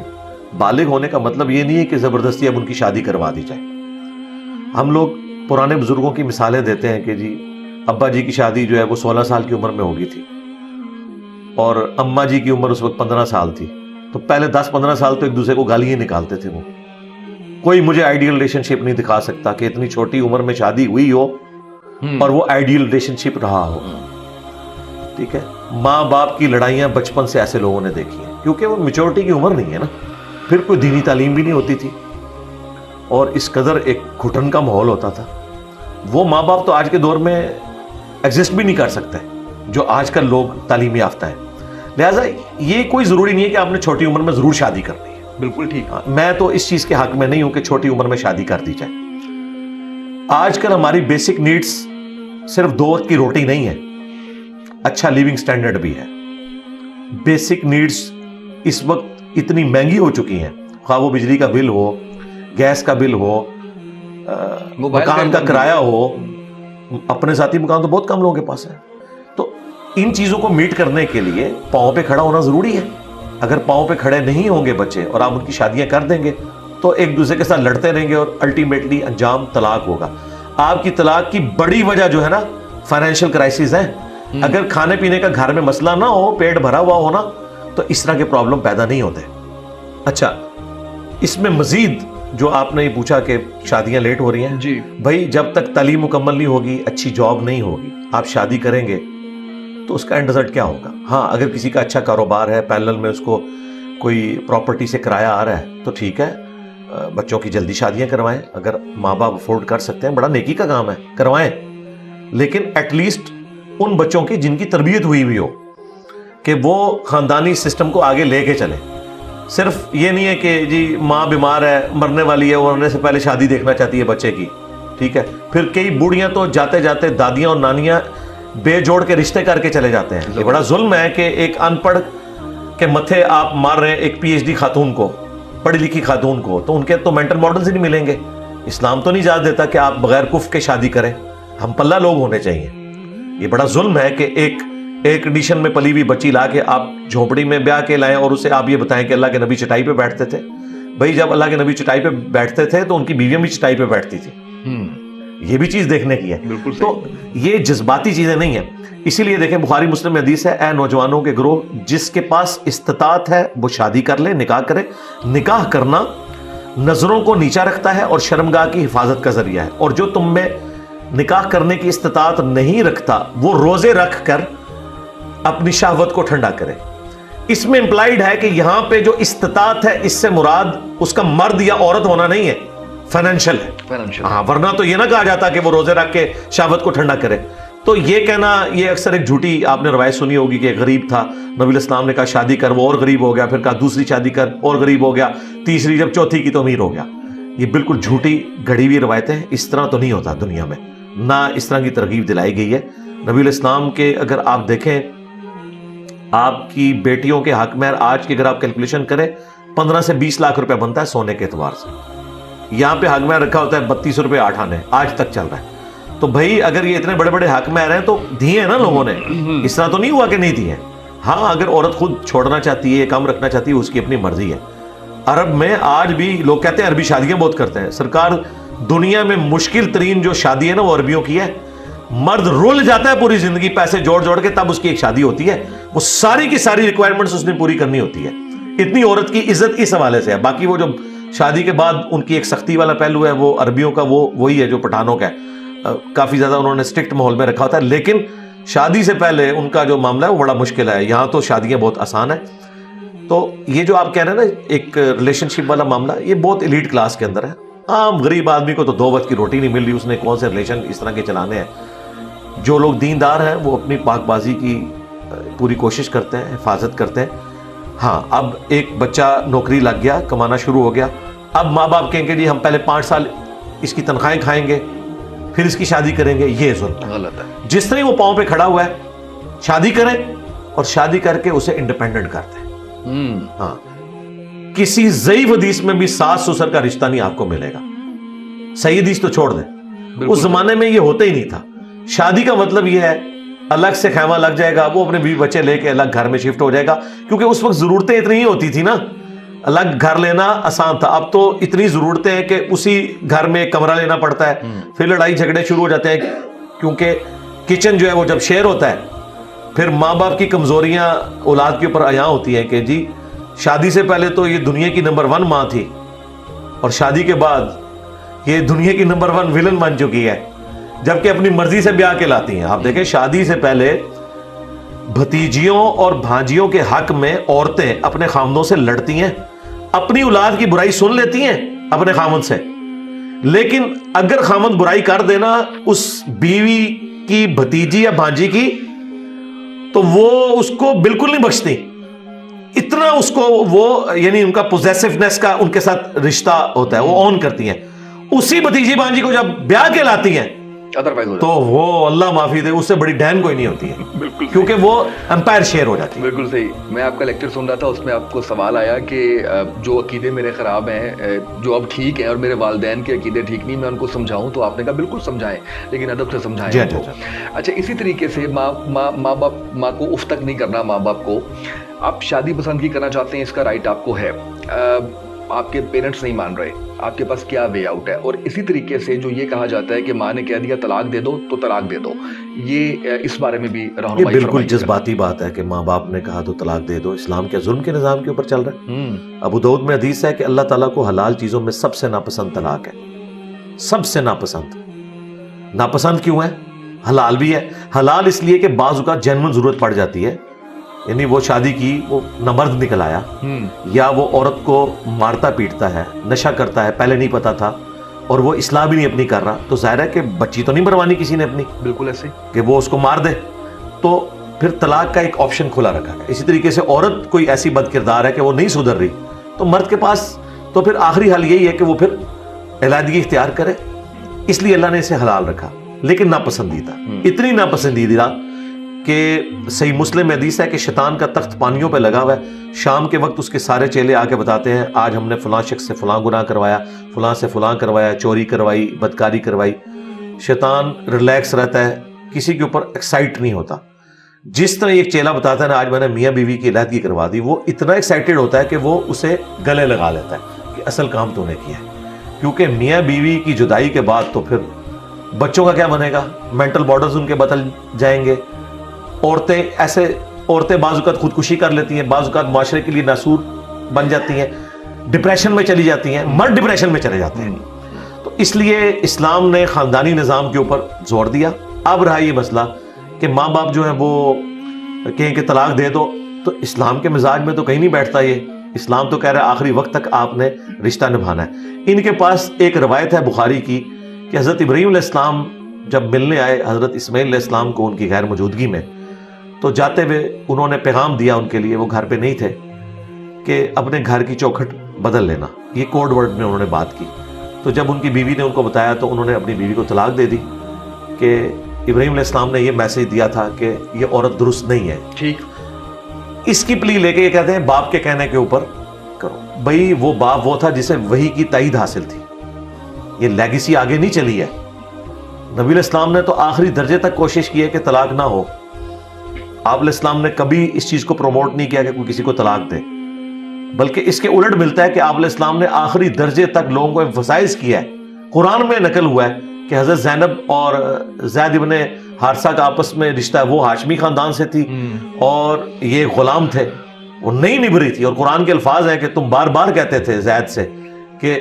بالغ ہونے کا مطلب یہ نہیں ہے کہ زبردستی اب ان کی شادی کروا دی جائے. ہم لوگ پرانے بزرگوں کی مثالیں دیتے ہیں کہ جی ابا جی کی شادی جو ہے وہ 16 سال کی عمر میں ہو گئی تھی, اور اماں جی کی عمر اس وقت 15 سال تھی. تو پہلے 10-15 سال تو ایک دوسرے کو گالیاں نکالتے تھے. وہ کوئی مجھے آئیڈیل ریلیشن شپ نہیں دکھا سکتا کہ اتنی چھوٹی عمر میں شادی ہوئی ہو اور وہ آئیڈیل ریلیشن شپ رہا ہو. ٹھیک ہے, ماں باپ کی لڑائیاں بچپن سے ایسے لوگوں نے دیکھی ہیں, کیونکہ وہ میچورٹی کی عمر نہیں ہے نا. پھر کوئی دینی تعلیم بھی نہیں ہوتی تھی, اور اس قدر ایک گھٹن کا ماحول ہوتا تھا. وہ ماں باپ تو آج کے دور میں ایگزسٹ بھی نہیں کر سکتے جو آج کل لوگ تعلیم یافتہ ہیں. لہٰذا یہ کوئی ضروری نہیں ہے کہ آپ نے چھوٹی عمر میں ضرور شادی کرنی ہے.
بالکل ٹھیک.
میں تو اس چیز کے حق میں نہیں ہوں کہ چھوٹی عمر میں شادی کر دی جائے. آج کل ہماری بیسک نیڈز صرف 2 وقت کی روٹی نہیں ہے, اچھا لیونگ سٹینڈرڈ بھی ہے. بیسک نیڈز اس وقت اتنی مہنگی ہو چکی ہیں, خواہ وہ بجلی کا بل ہو, گیس کا بل ہو, مکان کا کرایہ ہو. اپنے ذاتی مکان تو بہت کم لوگوں کے پاس ہے. تو ان چیزوں کو میٹ کرنے کے لیے پاؤں پہ کھڑا ہونا ضروری ہے. اگر پاؤں پہ کھڑے نہیں ہوں گے بچے اور آپ ان کی شادیاں کر دیں گے تو ایک دوسرے کے ساتھ لڑتے رہیں گے, اور الٹیمیٹلی انجام طلاق ہوگا. آپ کی طلاق کی بڑی وجہ جو ہے نا فائنینشیل کرائسس ہے. اگر کھانے پینے کا گھر میں مسئلہ نہ ہو, پیٹ بھرا ہوا ہونا, تو اس طرح کے پرابلم پیدا نہیں ہوتے. اچھا اس میں مزید جو آپ نے یہ پوچھا کہ شادیاں لیٹ ہو رہی ہیں,
جی
بھائی جب تک تعلیم مکمل نہیں ہوگی, اچھی جاب نہیں ہوگی, آپ شادی کریں گے تو اس کا اینڈ رزلٹ کیا ہوگا؟ ہاں اگر کسی کا اچھا کاروبار ہے, پیرلل میں اس کو کوئی پراپرٹی سے کرایہ آ رہا ہے, تو ٹھیک ہے, بچوں کی جلدی شادیاں کروائیں. اگر ماں باپ افورڈ کر سکتے ہیں, بڑا نیکی کا کام ہے, کروائیں. لیکن ایٹ لیسٹ ان بچوں کی جن کی تربیت ہوئی ہو کہ وہ خاندانی سسٹم کو آگے لے کے چلیں. صرف یہ نہیں ہے کہ جی ماں بیمار ہے, مرنے والی ہے, وہ مرنے سے پہلے شادی دیکھنا چاہتی ہے بچے کی. ٹھیک ہے, پھر کئی بوڑھیاں تو جاتے جاتے دادیاں اور نانیاں بے جوڑ کے رشتے کر کے چلے جاتے ہیں. یہ بڑا ظلم ہے کہ ایک ان پڑھ کے متھے آپ مار رہے ہیں ایک PhD خاتون کو, پڑھی لکھی خاتون کو, تو ان کے تو مینٹل ماڈلز ہی نہیں ملیں گے. اسلام تو نہیں اجازت دیتا کہ آپ بغیر کفر کے شادی کریں. ہم پلہ لوگ ہونے چاہیے. یہ بڑا ظلم ہے کہ ایک کنڈیشن میں پلی ہوئی بچی لا کے آپ جھونپڑی میں بیاہ کے لائیں اور اسے آپ یہ بتائیں کہ اللہ کے نبی چٹائی پہ بیٹھتے تھے. بھائی جب اللہ کے نبی چٹائی پہ بیٹھتے تھے تو ان کی بیویاں بھی چٹائی پہ بیٹھتی تھی. یہ بھی چیز دیکھنے کی ہے. تو یہ جذباتی چیزیں نہیں ہیں. اسی لیے دیکھیں بخاری مسلم میں حدیث ہے, اے نوجوانوں کے گروہ, جس کے پاس استطاعت ہے وہ شادی کر لے, نکاح کرے. نکاح کرنا نظروں کو نیچا رکھتا ہے اور شرمگاہ کی حفاظت کا ذریعہ ہے. اور جو تم میں نکاح کرنے کی استطاعت نہیں رکھتا وہ روزے رکھ کر اپنی شہوت کو ٹھنڈا کرے. اس میں امپلائیڈ ہے کہ یہاں پہ جو استطاعت ہے اس سے مراد اس کا مرد یا عورت ہونا نہیں ہے, فائنینشیل ہے. ہاں, ورنہ تو یہ نہ کہا جاتا کہ وہ روزے رکھ کے شہوت کو ٹھنڈا کرے. تو یہ کہنا, یہ اکثر ایک جھوٹی آپ نے روایت سنی ہوگی کہ ایک غریب تھا, نبی علیہ السلام نے کہا شادی کر, وہ اور غریب ہو گیا. پھر کہا دوسری شادی کر, اور غریب ہو گیا. تیسری, جب چوتھی کی تو امیر ہو گیا. یہ بالکل جھوٹی گڑھی ہوئی روایتیں. اس طرح تو نہیں ہوتا دنیا میں, نہ اس طرح کی ترغیب دلائی گئی ہے. نبی علیہ السلام کے اگر آپ دیکھیں, آپ کی بیٹیوں کے حق میں آج کی اگر آپ کیلکولیشن کریں 15 سے 20 لاکھ روپے بنتا ہے سونے کے اعتبار سے. یہاں پہ حق میں رکھا ہوتا ہے 32 روپے 8 آنے, آج تک چل رہا ہے. تو بھائی اگر یہ اتنے بڑے بڑے حق میں رہے ہیں تو دیے ہیں نا لوگوں نے, اس طرح تو نہیں ہوا کہ نہیں دیے. ہاں اگر عورت خود چھوڑنا چاہتی ہے, کم رکھنا چاہتی ہے, اس کی اپنی مرضی ہے. عرب میں آج بھی لوگ کہتے ہیں عربی شادیاں بہت کرتے ہیں. سرکار دنیا میں مشکل ترین جو شادی ہے نا وہ عربیوں کی ہے. مرد رول جاتا ہے پوری زندگی پیسے جوڑ جوڑ کے, تب اس کی ایک شادی ہوتی ہے. وہ ساری کی ساری ریکوائرمنٹس اس نے پوری کرنی ہوتی ہے. اتنی عورت کی عزت اس حوالے سے ہے. باقی وہ جو شادی کے بعد ان کی ایک سختی والا پہلو ہے وہ عربیوں کا وہی ہے جو پٹھانوں کا ہے. کافی زیادہ انہوں نے اسٹرکٹ ماحول میں رکھا ہوتا ہے. لیکن شادی سے پہلے ان کا جو معاملہ ہے وہ بڑا مشکل ہے. یہاں تو شادیاں بہت آسان ہیں. تو یہ جو آپ کہہ رہے ہیں نا ایک ریلیشن شپ والا معاملہ, یہ بہت ایلیٹ کلاس کے اندر ہے. عام غریب آدمی کو تو 2 وقت کی روٹی نہیں مل رہی, اس نے کون سے ریلیشن اس طرح کے چلانے ہیں. جو لوگ دیندار ہیں وہ اپنی پاک بازی کی پوری کوشش کرتے ہیں, حفاظت کرتے ہیں. ہاں اب ایک بچہ نوکری لگ گیا, کمانا شروع ہو گیا, اب ماں باپ کہیں گے جی ہم پہلے 5 سال اس کی تنخواہیں کھائیں گے پھر اس کی شادی کریں گے. یہ ظلم
غلط ہے.
جس طرح وہ پاؤں پہ کھڑا ہوا ہے شادی کریں اور شادی کر کے اسے انڈیپینڈنٹ کر دیں. ہاں کسی ضعیف حدیث میں بھی ساس سسر کا رشتہ نہیں آپ کو ملے گا. صحیح حدیث تو چھوڑ دیں, اس زمانے میں یہ ہوتا ہی نہیں تھا. شادی کا مطلب یہ ہے الگ سے خیمہ لگ جائے گا, وہ اپنے بیوی بچے لے کے الگ گھر میں شفٹ ہو جائے گا, کیونکہ اس وقت ضرورتیں اتنی ہی ہوتی تھی نا, الگ گھر لینا آسان تھا. اب تو اتنی ضرورتیں ہیں کہ اسی گھر میں کمرہ لینا پڑتا ہے, پھر لڑائی جھگڑے شروع ہو جاتے ہیں, کیونکہ کچن جو ہے وہ جب شیئر ہوتا ہے پھر ماں باپ کی کمزوریاں اولاد کے اوپر عیاں ہوتی ہیں کہ جی شادی سے پہلے تو یہ دنیا کی نمبر 1 ماں تھی اور شادی کے بعد یہ دنیا کی نمبر 1 ولن بن چکی ہے, جبکہ اپنی مرضی سے بیاہ کے لاتی ہیں. آپ دیکھیں شادی سے پہلے بھتیجیوں اور بھانجیوں کے حق میں عورتیں اپنے خامدوں سے لڑتی ہیں, اپنی اولاد کی برائی سن لیتی ہیں اپنے خامد سے, لیکن اگر خامد برائی کر دینا اس بیوی کی بھتیجی یا بھانجی کی تو وہ اس کو بالکل نہیں بخشتی. اتنا اس کو وہ یعنی ان کا پوزیسونیس کا ان کے ساتھ رشتہ ہوتا ہے, وہ اون کرتی ہیں. اسی بھتیجی بھانجی کو جب بیاہ کے لاتی ہیں تو وہ اللہ معافی دے اس سے بڑی ڈین کوئی نہیں ہوتی ہے, کیونکہ وہ امپائر شیئر ہو جاتی ہے.
بالکل صحیح. میں آپ کا لیکچر سن رہا تھا, اس میں آپ کو سوال آیا کہ جو عقیدے میرے خراب ہیں جو اب ٹھیک ہیں اور میرے والدین کے عقیدے ٹھیک نہیں, میں ان کو سمجھاؤں, تو آپ نے کہا بالکل سمجھائیں لیکن ادب سے سمجھائیں. اچھا اسی طریقے سے ماں کو اف تک نہیں کرنا. ماں باپ کو آپ شادی پسند کی کرنا چاہتے ہیں, اس کا رائٹ آپ کو ہے, آپ کے پیرنٹس نہیں مان رہے, آپ کے پاس کیا وے آؤٹ ہے؟ اور اسی طریقے سے جو یہ کہا جاتا ہے کہ ماں نے کہہ دیا طلاق دے دو تو طلاق دے دو, یہ اس بارے میں بھی رہنمائی فرمائیے.
بالکل جذباتی بات ہے کہ ماں باپ نے کہا تو طلاق دے دو. اسلام کے ظلم کے نظام کے اوپر چل رہا ہے. ابو داؤد میں حدیث ہے کہ اللہ تعالیٰ کو حلال چیزوں میں سب سے ناپسند طلاق ہے, سب سے ناپسند. ناپسند کیوں ہے؟ حلال بھی ہے. حلال اس لیے کہ بعض اوقات جنون ضرورت پڑ جاتی ہے, یعنی وہ شادی کی, وہ نہ مرد نکل آیا, یا وہ عورت کو مارتا پیٹتا ہے, نشہ کرتا ہے, پہلے نہیں پتا تھا اور وہ اصلاح بھی نہیں اپنی کر رہا, تو ظاہر ہے کہ بچی تو نہیں بروانی کسی نے اپنی,
بالکل ایسے
کہ وہ اس کو مار دے, تو پھر طلاق کا ایک آپشن کھلا رکھا ہے. اسی طریقے سے عورت کوئی ایسی بد کردار ہے کہ وہ نہیں سدھر رہی, تو مرد کے پاس تو پھر آخری حل یہی ہے کہ وہ پھر علیحدگی اختیار کرے. اس لیے اللہ نے اسے حلال رکھا, لیکن ناپسندیدہ, اتنی ناپسندیدہ کہ صحیح مسلم میں حدیث ہے کہ شیطان کا تخت پانیوں پہ لگا ہوا ہے. شام کے وقت اس کے سارے چیلے آ کے بتاتے ہیں آج ہم نے فلاں شخص سے فلاں گناہ کروایا, فلاں سے فلاں کروایا, چوری کروائی, بدکاری کروائی. شیطان ریلیکس رہتا ہے, کسی کے اوپر ایکسائٹ نہیں ہوتا. جس طرح ایک چیلا بتاتا ہے نا آج میں نے میاں بیوی کی علیحدگی کروا دی, وہ اتنا ایکسائٹیڈ ہوتا ہے کہ وہ اسے گلے لگا لیتا ہے کہ اصل کام تو نے کیا ہے. کیونکہ میاں بیوی کی جدائی کے بعد تو پھر بچوں کا کیا بنے گا, مینٹل بارڈرز ان کے بدل جائیں گے. عورتیں بعض اوقات خودکشی کر لیتی ہیں, بعض اوقات معاشرے کے لیے ناسور بن جاتی ہیں, ڈپریشن میں چلی جاتی ہیں, مرد ڈپریشن میں چلے جاتے ہیں. تو اس لیے اسلام نے خاندانی نظام کے اوپر زور دیا. اب رہا یہ مسئلہ کہ ماں باپ جو ہیں وہ کہیں کہ طلاق دے دو, تو اسلام کے مزاج میں تو کہیں نہیں بیٹھتا یہ. اسلام تو کہہ رہا ہے آخری وقت تک آپ نے رشتہ نبھانا ہے. ان کے پاس ایک روایت ہے بخاری کی کہ حضرت ابراہیم علیہ السلام جب ملنے آئے حضرت اسماعیل علیہ السلام کو ان کی غیر موجودگی میں, تو جاتے ہوئے انہوں نے پیغام دیا ان کے لیے, وہ گھر پہ نہیں تھے, کہ اپنے گھر کی چوکھٹ بدل لینا. یہ کوڈ ورڈ میں انہوں نے بات کی. تو جب ان کی بیوی نے ان کو بتایا تو انہوں نے اپنی بیوی کو طلاق دے دی کہ ابراہیم علیہ السلام نے یہ میسج دیا تھا کہ یہ عورت درست نہیں ہے.
ٹھیک,
اس کی پلی لے کے یہ کہتے ہیں باپ کے کہنے کے اوپر کرو. بھائی وہ باپ وہ تھا جسے وحی کی تائید حاصل تھی, یہ لیگیسی آگے نہیں چلی ہے. نبی علیہ السلام نے تو آخری درجے تک کوشش کی ہے کہ طلاق نہ ہو. آپ علیہ السلام نے کبھی اس چیز کو پروموٹ نہیں کیا کہ کوئی کسی کو طلاق دے, بلکہ اس کے الٹ ملتا ہے کہ آپ علیہ السلام نے آخری درجے تک لوگوں کو ایمفسائز کیا ہے. قرآن میں نقل ہوا ہے کہ حضرت زینب اور زید ابن حارثہ کا آپس میں رشتہ ہے, وہ ہاشمی خاندان سے تھی اور یہ غلام تھے, وہ نہیں نبھ رہی تھی. اور قرآن کے الفاظ ہیں کہ تم بار بار کہتے تھے زید سے کہ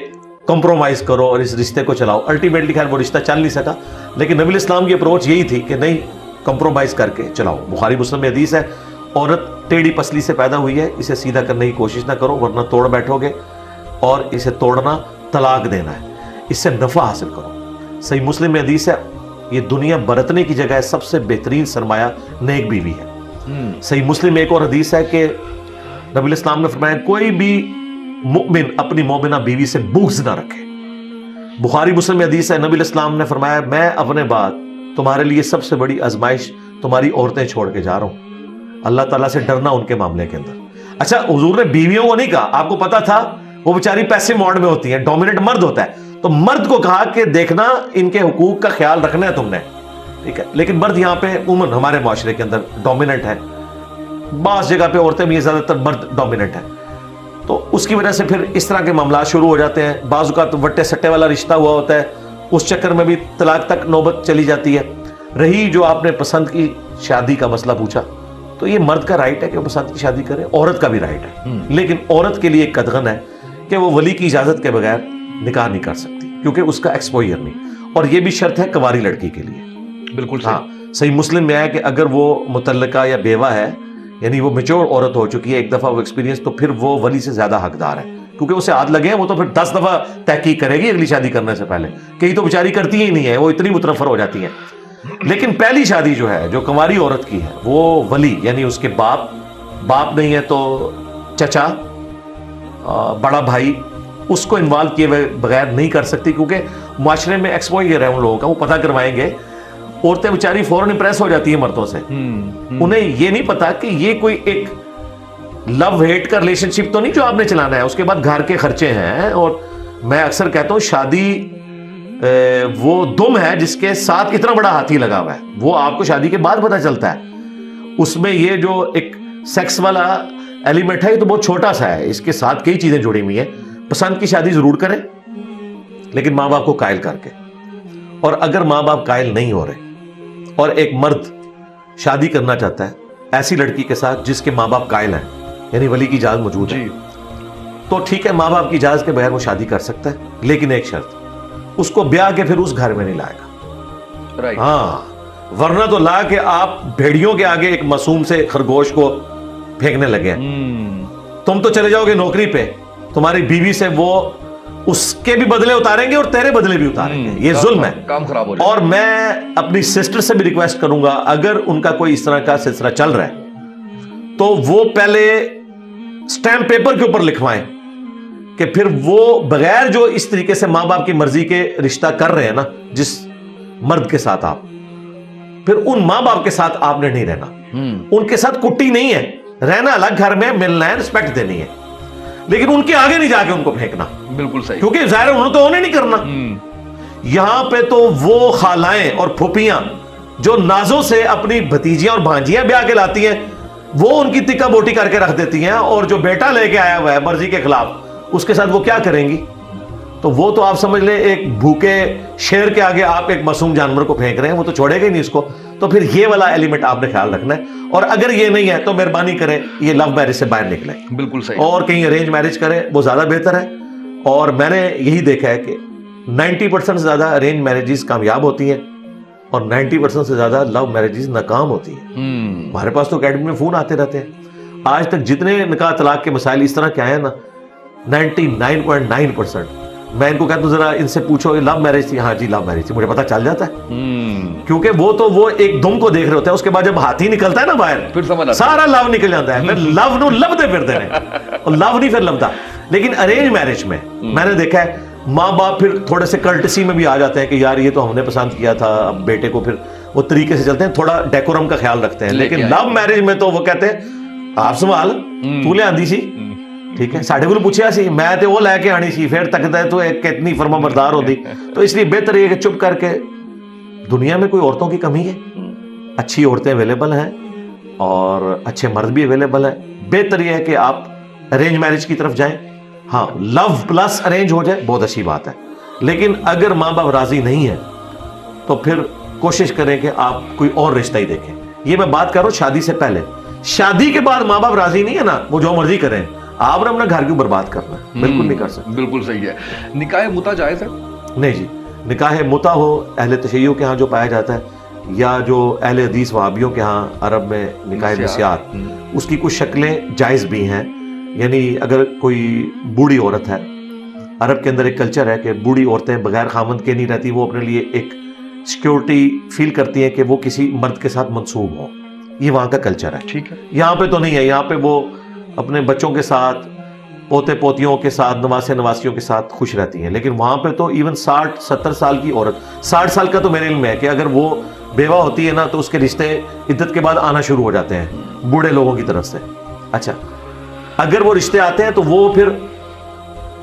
کمپرومائز کرو اور اس رشتے کو چلاؤ. الٹیمیٹلی خیر وہ رشتہ چل نہیں سکا, لیکن نبی علیہ السلام کی اپروچ یہی تھی کہ نہیں, کمپرومائز کر کے چلاؤ. بخاری مسلم میں حدیث ہے عورت ٹیڑھی پسلی سے پیدا ہوئی ہے, اسے سیدھا کرنے کی کوشش نہ کرو ورنہ توڑ بیٹھو گے, اور اسے توڑنا طلاق دینا ہے, اس سے نفع حاصل کرو. صحیح مسلم میں حدیث ہے یہ دنیا برتنے کی جگہ ہے, سب سے بہترین سرمایہ نیک بیوی ہے. صحیح مسلم میں ایک اور حدیث ہے کہ نبی علیہ السلام نے فرمایا کوئی بھی مؤمن اپنی مومنہ بیوی سے بغض نہ رکھے. بخاری مسلم میں حدیث ہے نبی علیہ السلام نے فرمایا میں اپنے بعد تمہارے لیے سب سے بڑی آزمائش تمہاری عورتیں چھوڑ کے جا رہا ہوں, اللہ تعالیٰ سے ڈرنا ان کے معاملے کے اندر. اچھا حضور نے بیویوں کو نہیں کہا, آپ کو پتا تھا وہ بیچاری پیسے موڈ میں ہوتی ہیں, ڈومیننٹ مرد ہوتا ہے, تو مرد کو کہا کہ دیکھنا ان کے حقوق کا خیال رکھنا ہے تم نے, ٹھیک ہے. لیکن مرد یہاں پہ عموماً ہمارے معاشرے کے اندر ڈومیننٹ ہے, بعض جگہ پہ عورتیں بھی, زیادہ تر مرد ڈومیننٹ ہے, تو اس کی وجہ سے پھر اس طرح کے معاملات شروع ہو جاتے ہیں. بعض اوقات وٹے سٹے والا رشتہ ہوا ہوتا ہے, اس چکر میں بھی طلاق تک نوبت چلی جاتی ہے. رہی جو آپ نے پسند کی شادی کا مسئلہ پوچھا, تو یہ مرد کا رائٹ ہے کہ وہ پسند کی شادی کرے, عورت کا بھی رائٹ ہے, لیکن عورت کے لیے ایک قدغن ہے کہ وہ ولی کی اجازت کے بغیر نکاح نہیں کر سکتی, کیونکہ اس کا ایکسپوئر نہیں, اور یہ بھی شرط ہے کنواری لڑکی کے لیے.
بالکل
ہاں صحیح مسلم میں ہے کہ اگر وہ متعلقہ یا بیوہ ہے, یعنی وہ میچور عورت ہو چکی ہے, ایک دفعہ وہ ایکسپیرینس, تو پھر وہ ولی سے زیادہ حقدار ہے, کیونکہ اسے ہاتھ لگے ہیں, وہ تو پھر 10 دفعہ تحقیق کرے گی اگلی شادی کرنے سے پہلے, کئی تو بیچاری کرتی ہی نہیں ہے, وہ اتنی متنفر ہو جاتی ہیں. لیکن پہلی شادی جو ہے جو کنواری عورت کی ہے وہ ولی یعنی اس کے باپ نہیں ہے تو چچا, بڑا بھائی, اس کو انوالو کیے بغیر نہیں کر سکتی, کیونکہ معاشرے میں ایکسپوئر ہے ان لوگوں کا, وہ پتہ کروائیں گے. عورتیں بیچاری فوراً امپریس ہو جاتی ہیں مردوں سے, انہیں یہ نہیں پتا کہ یہ کوئی ایک لو ہیٹ کا ریلیشن شپ تو نہیں جو آپ نے چلانا ہے, اس کے بعد گھر کے خرچے ہیں. اور میں اکثر کہتا ہوں شادی وہ دم ہے جس کے ساتھ اتنا بڑا ہاتھی لگا ہوا ہے, وہ آپ کو شادی کے بعد پتہ چلتا ہے. اس میں یہ جو ایک سیکس والا ایلیمنٹ ہے یہ تو بہت چھوٹا سا ہے, اس کے ساتھ کئی چیزیں جڑی ہوئی ہیں. پسند کی شادی ضرور کریں لیکن ماں باپ کو قائل کر کے, اور اگر ماں باپ قائل نہیں ہو رہے اور ایک مرد شادی کرنا چاہتا ہے ایسی لڑکی کے ساتھ جس کے ماں باپ قائل ہیں, یعنی ولی کی اجازت موجود ہے, تو ٹھیک ہے ماں باپ کی اجازت کے بغیر وہ شادی کر سکتا ہے, لیکن ایک شرط, اس کو بیاہ کے پھر اس گھر میں نہیں لائے گا. ہاں ورنہ تو لا کے آپ بھیڑیوں کے آگے ایک معصوم سے خرگوش کو پھینکنے لگے. تم تو چلے جاؤ گے نوکری پہ, تمہاری بیوی سے وہ اس کے بھی بدلے اتاریں گے اور تیرے بدلے بھی اتاریں گے, یہ ظلم ہے,
کام خراب ہو جائے.
اور میں اپنی سسٹر سے بھی ریکویسٹ کروں گا اگر ان کا کوئی اس طرح کا سلسلہ چل رہا ہے تو وہ پہلے سٹیمپ پیپر کے اوپر لکھوائیں کہ پھر وہ بغیر جو اس طریقے سے ماں باپ کی مرضی کے رشتہ کر رہے ہیں نا جس مرد کے ساتھ, آپ پھر ان ماں باپ کے ساتھ آپ نے نہیں رہنا, ان کے ساتھ کٹی نہیں ہے, رہنا الگ گھر میں, ملنا ہے, رسپیکٹ دینی ہے, لیکن ان کے آگے نہیں جا کے ان کو پھینکنا. بالکل صحیح, کیونکہ ظاہر انہوں نے تو انہیں نہیں کرنا. یہاں پہ تو وہ خالائیں اور پھوپھیاں جو نازوں سے اپنی بھتیجیاں اور بھانجیاں بیاہ کے لاتی ہیں وہ ان کی تکا بوٹی کر کے رکھ دیتی ہیں, اور جو بیٹا لے کے آیا ہوا ہے مرضی کے خلاف اس کے ساتھ وہ کیا کریں گی. تو وہ تو آپ سمجھ لیں ایک بھوکے شیر کے آگے آپ ایک معصوم جانور کو پھینک رہے ہیں, وہ تو چھوڑے گا ہی نہیں اس کو. تو پھر یہ والا ایلیمنٹ آپ نے خیال رکھنا ہے, اور اگر یہ نہیں ہے تو مہربانی کریں یہ لو میرج سے باہر نکلیں. بالکل صحیح, اور کہیں ارینج میرج کریں, وہ زیادہ بہتر ہے. اور میں نے یہی دیکھا ہے کہ 90% سے زیادہ ارینج میرجز کامیاب ہوتی ہیں اور 90% سے زیادہ لو میرجز ناکام ہوتی ہیں. ہمارے پاس تو اکیڈمی میں فون آتے رہتے ہیں, آج تک جتنے نکاح طلاق کے مسائل اس طرح کے آئے ہیں نا 99.9%, میں ان کو کہتا ہوں ذرا ان سے پوچھو لو میرج تھی, ہاں جی لو میرج تھی, مجھے پتا چل جاتا ہے. کیونکہ وہ ایک دم کو دیکھ رہے ہوتے ہیں, اس کے بعد جب ہاتھی نکلتا ہے نا باہر پھر سارا لو نکل جاتا ہے, پھر لو نو لبتے پھرتے ہیں, اور لو نہیں پھر لبتا. لیکن ارینج میرج میں نے دیکھا ہے ماں باپ پھر تھوڑے سے کرٹسی میں بھی آ جاتے ہیں کہ یار یہ تو ہم نے پسند کیا تھا, اب بیٹے کو پھر وہ طریقے سے چلتے ہیں, تھوڑا ڈیکورم کا خیال رکھتے ہیں. لیکن لو میرج میں تو وہ کہتے ہیں آپ سنبھال, تو لے آندی سی, ٹھیک ہے, ساڈے کو پوچھیا سی, میں تے وہ لے کے آنی سی, پھر تک تو ایک کتنی فرما بردار ہوتی. تو اس لیے بہتر یہ کہ چپ کر کے, دنیا میں کوئی عورتوں کی کمی ہے, اچھی عورتیں اویلیبل ہیں اور اچھے مرد بھی اویلیبل ہیں. بہتر یہ ہے کہ آپ ارینج میرج کی طرف جائیں. ہاں لو پلس ارینج ہو جائے بہت اچھی بات ہے, لیکن اگر ماں باپ راضی نہیں ہے تو پھر کوشش کریں کہ آپ کوئی اور رشتہ ہی دیکھیں. یہ میں بات کر رہا ہوں شادی سے پہلے. شادی کے بعد ماں باپ راضی نہیں ہے نا, وہ جو مرضی کریں, آپ نے اپنا گھر کیوں برباد کرنا ہے, بالکل نہیں کر سکتے.
بالکل صحیح ہے. نکاح متع جائز ہے؟
نہیں جی, نکاح متع ہو اہل تشیع کے ہاں جو پایا جاتا ہے یا جو اہل حدیث وہابیوں کے ہاں عرب میں نکاح مسیار، اس کی کچھ شکلیں جائز بھی ہیں. یعنی اگر کوئی بوڑھی عورت ہے، عرب کے اندر ایک کلچر ہے کہ بوڑھی عورتیں بغیر خامند کے نہیں رہتی، وہ اپنے لیے ایک سیکیورٹی فیل کرتی ہیں کہ وہ کسی مرد کے ساتھ منسوب ہو. یہ وہاں کا کلچر ہے.
ٹھیک ہے.
یہاں پہ تو نہیں ہے. یہاں پہ وہ اپنے بچوں کے ساتھ، پوتے پوتیوں کے ساتھ، نواسے نواسیوں کے ساتھ خوش رہتی ہیں. لیکن وہاں پہ تو ایون 60-70 سال کی عورت، 60 سال کا تو میرے علم میں ہے کہ اگر وہ بیوہ ہوتی ہے نا تو اس کے رشتے عدت کے بعد آنا شروع ہو جاتے ہیں بوڑھے لوگوں کی طرف سے. اچھا، اگر وہ رشتے آتے ہیں تو وہ پھر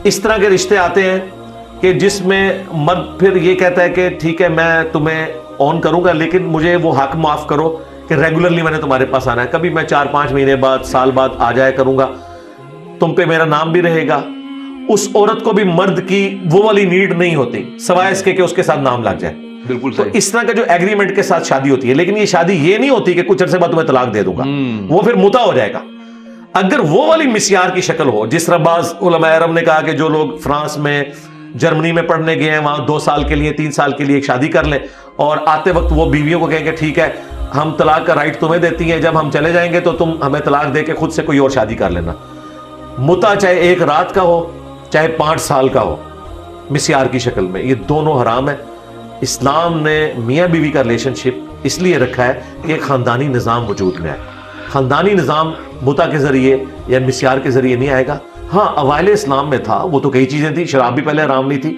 اس طرح کے رشتے آتے ہیں کہ جس میں مرد پھر یہ کہتا ہے کہ ٹھیک ہے میں تمہیں آن کروں گا، لیکن مجھے وہ حق معاف کرو کہ ریگولرلی میں نے تمہارے پاس آنا ہے. کبھی میں 4-5 مہینے بعد، سال بعد آ جایا کروں گا، تم پہ میرا نام بھی رہے گا. اس عورت کو بھی مرد کی وہ والی نیڈ نہیں ہوتی سوائے اس کے کہ اس کے ساتھ نام لگ جائے.
بالکل
تو اس طرح کا جو ایگریمنٹ کے ساتھ شادی ہوتی ہے. لیکن یہ شادی یہ نہیں ہوتی کہ کچھ عرصے بعد تمہیں طلاق دے دوں گا، وہ پھر متا ہو جائے گا. اگر وہ والی مسیار کی شکل ہو، جس طرح بعض علماء عرب نے کہا کہ جو لوگ فرانس میں، جرمنی میں پڑھنے گئے ہیں، وہاں 2 سال کے لیے، 3 سال کے لیے ایک شادی کر لیں اور آتے وقت وہ بیویوں کو کہیں کہ ٹھیک ہے ہم طلاق کا رائٹ تمہیں دیتی ہیں، جب ہم چلے جائیں گے تو تم ہمیں طلاق دے کے خود سے کوئی اور شادی کر لینا. متا چاہے 1 رات کا ہو چاہے 5 سال کا ہو، مسیار کی شکل میں، یہ دونوں حرام ہے. اسلام نے میاں بیوی کا ریلیشن شپ اس لیے رکھا ہے کہ ایک خاندانی نظام وجود میں آئے. خاندانی نظام متا کے ذریعے یا مسیار کے ذریعے نہیں آئے گا. ہاں اوائل اسلام میں تھا، وہ تو کئی چیزیں تھیں، شراب بھی پہلے حرام نہیں تھی.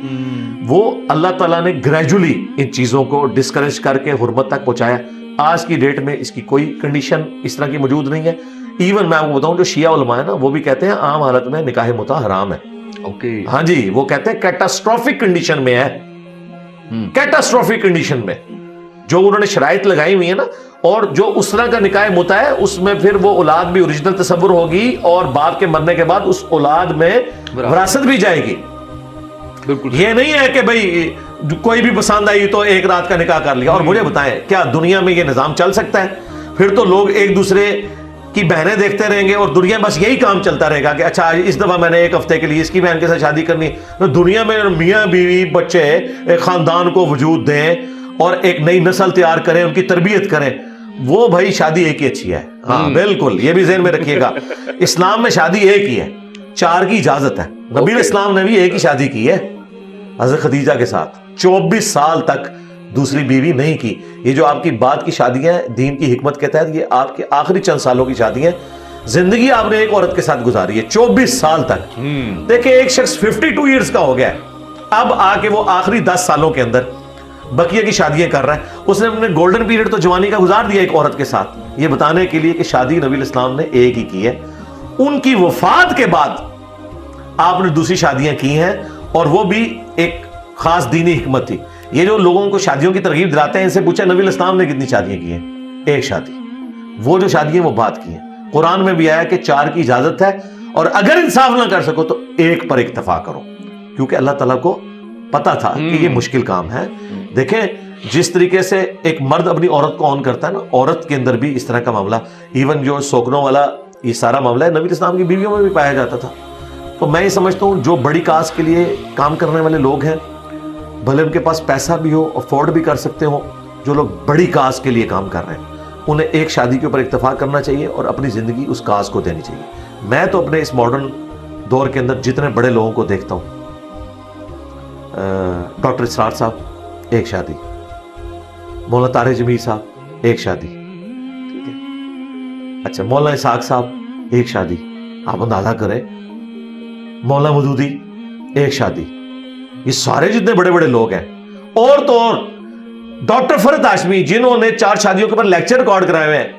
وہ اللہ تعالیٰ نے گریجولی ان چیزوں کو ڈسکریج کر کے حرمت تک پہنچایا. آج کی ڈیٹ میں اس کی کوئی کنڈیشن اس طرح کی موجود نہیں ہے. ایون میں آپ کو بتاؤں جو شیعہ علماء ہیں نا، وہ بھی کہتے ہیں عام حالت میں نکاح متا حرام ہے.
اوکے.
ہاں جی، وہ کہتے ہیں کیٹاسٹروفک کنڈیشن میں ہے، کیٹاسٹروفک کنڈیشن میں جو انہوں نے شرائط لگائی ہوئی ہے نا، اور جو اس طرح کا نکاح متا ہے اس میں پھر وہ اولاد بھی اوریجنل تصور ہوگی اور باپ کے مرنے کے بعد اس اولاد میں وراثت بھی جائے گی.
بالکل.
یہ نہیں ہے کہ بھائی کوئی بھی پسند آئی تو 1 رات کا نکاح کر لیا. اور مجھے بتائیں کیا دنیا میں یہ نظام چل سکتا ہے؟ پھر تو لوگ ایک دوسرے کی بہنیں دیکھتے رہیں گے اور دنیا بس یہی کام چلتا رہے گا کہ اچھا اس دفعہ میں نے 1 ہفتے کے لیے اس کی بہن کے ساتھ شادی کرنی. دنیا میں میاں بیوی بچے ایک خاندان کو وجود دیں اور ایک نئی نسل تیار کریں، ان کی تربیت کریں، وہ بھائی شادی ایک ہی اچھی ہے. ہاں بالکل، یہ بھی ذہن میں رکھیے گا. اسلام میں شادی ایک ہی ہے، 4 کی اجازت ہے. نبی اسلام نے بھی ایک ہی شادی کی ہے حضرت خدیجہ کے ساتھ، 24 سال تک دوسری بیوی نہیں کی. یہ جو آپ کی بات کی شادیاں ہیں دین کی حکمت کے تحت، یہ آپ کے آخری چند سالوں کی شادی ہیں. زندگی آپ نے ایک عورت کے ساتھ گزاری ہے 24 سال تک. دیکھیں ایک شخص 52 ایئرز کا ہو گیا ہے، اب آ کے وہ آخری 10 سالوں کے اندر بقیہ کی شادیاں کر رہا ہے. اس نے اپنے گولڈن پیریڈ تو جوانی کا گزار دیا ایک عورت کے ساتھ، یہ بتانے کے لیے کہ شادی نبی الاسلام نے ایک ہی کی ہے. ان کی وفات کے بعد آپ نے دوسری شادیاں کی ہیں، اور وہ بھی ایک خاص دینی حکمت تھی. یہ جو لوگوں کو شادیوں کی ترغیب دلاتے ہیں، ان سے پوچھا نبی الاسلام نے کتنی شادیاں کی ہیں؟ 1 شادی. وہ جو شادیاں وہ بات کی ہیں. قرآن میں بھی آیا کہ 4 کی اجازت ہے، اور اگر انصاف نہ کر سکو تو 1 پر اکتفا کرو، کیونکہ اللہ تعالیٰ کو پتا تھا کہ یہ مشکل کام ہے. دیکھیں جس طریقے سے ایک مرد اپنی عورت کو آن کرتا ہے نا، عورت کے اندر بھی اس طرح کا معاملہ، ایون جو سوکنوں والا یہ سارا معاملہ ہے نبی الاسلام کی بیویوں میں بھی پایا جاتا تھا. تو میں یہ سمجھتا ہوں جو بڑی کاز کے لیے کام کرنے والے لوگ ہیں، بھلے ان کے پاس پیسہ بھی ہو، افورڈ بھی کر سکتے ہو، جو لوگ بڑی کاز کے لیے کام کر رہے ہیں انہیں ایک شادی کے اوپر اکتفا کرنا چاہیے اور اپنی زندگی اس کاز کو دینی چاہیے. میں تو اپنے اس ماڈرن دور کے اندر جتنے بڑے لوگوں کو دیکھتا ہوں، ڈاکٹر اسرار صاحب 1 شادی، مولانا طارق جمیل صاحب 1 شادی، ٹھیک ہے. اچھا مولانا اسحاق صاحب 1 شادی، آپ اندازہ کریں. مولانا مودودی 1 شادی. یہ سارے جتنے بڑے بڑے لوگ ہیں، اور تو اور ڈاکٹر فرحت ہاشمی جنہوں نے 4 شادیوں کے اوپر لیکچر ریکارڈ کرائے ہوئے ہیں،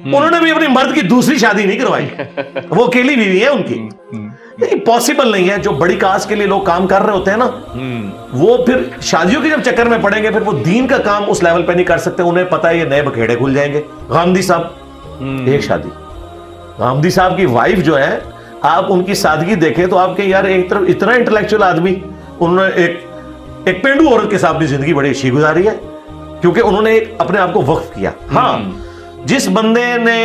انہوں نے بھی اپنی مرد کی دوسری شادی نہیں کروائی. وہ اکیلی بیوی ہے ان کی. نہیں پاسبل نہیں ہے. جو بڑی کاز کے لیے لوگ کام کر رہے ہوتے ہیں نا، وہ پھر شادیوں کے جب چکر میں پڑیں گے پھر وہ دین کا کام اس لیول پہ نہیں کر سکتے. انہیں پتا ہے یہ نئے بکھیڑے کھل جائیں گے. غامدی صاحب 1 شادی. غامدی صاحب کی وائف جو ہے، آپ ان کی سادگی دیکھیں تو آپ کے یار ایک طرف اتنا انٹلیکچوئل آدمی، انہوں نے ایک پینڈو عورت کے ساتھ اپنی زندگی بڑی اچھی گزاری ہے، کیونکہ انہوں نے اپنے آپ کو وقف کیا. ہاں جس بندے نے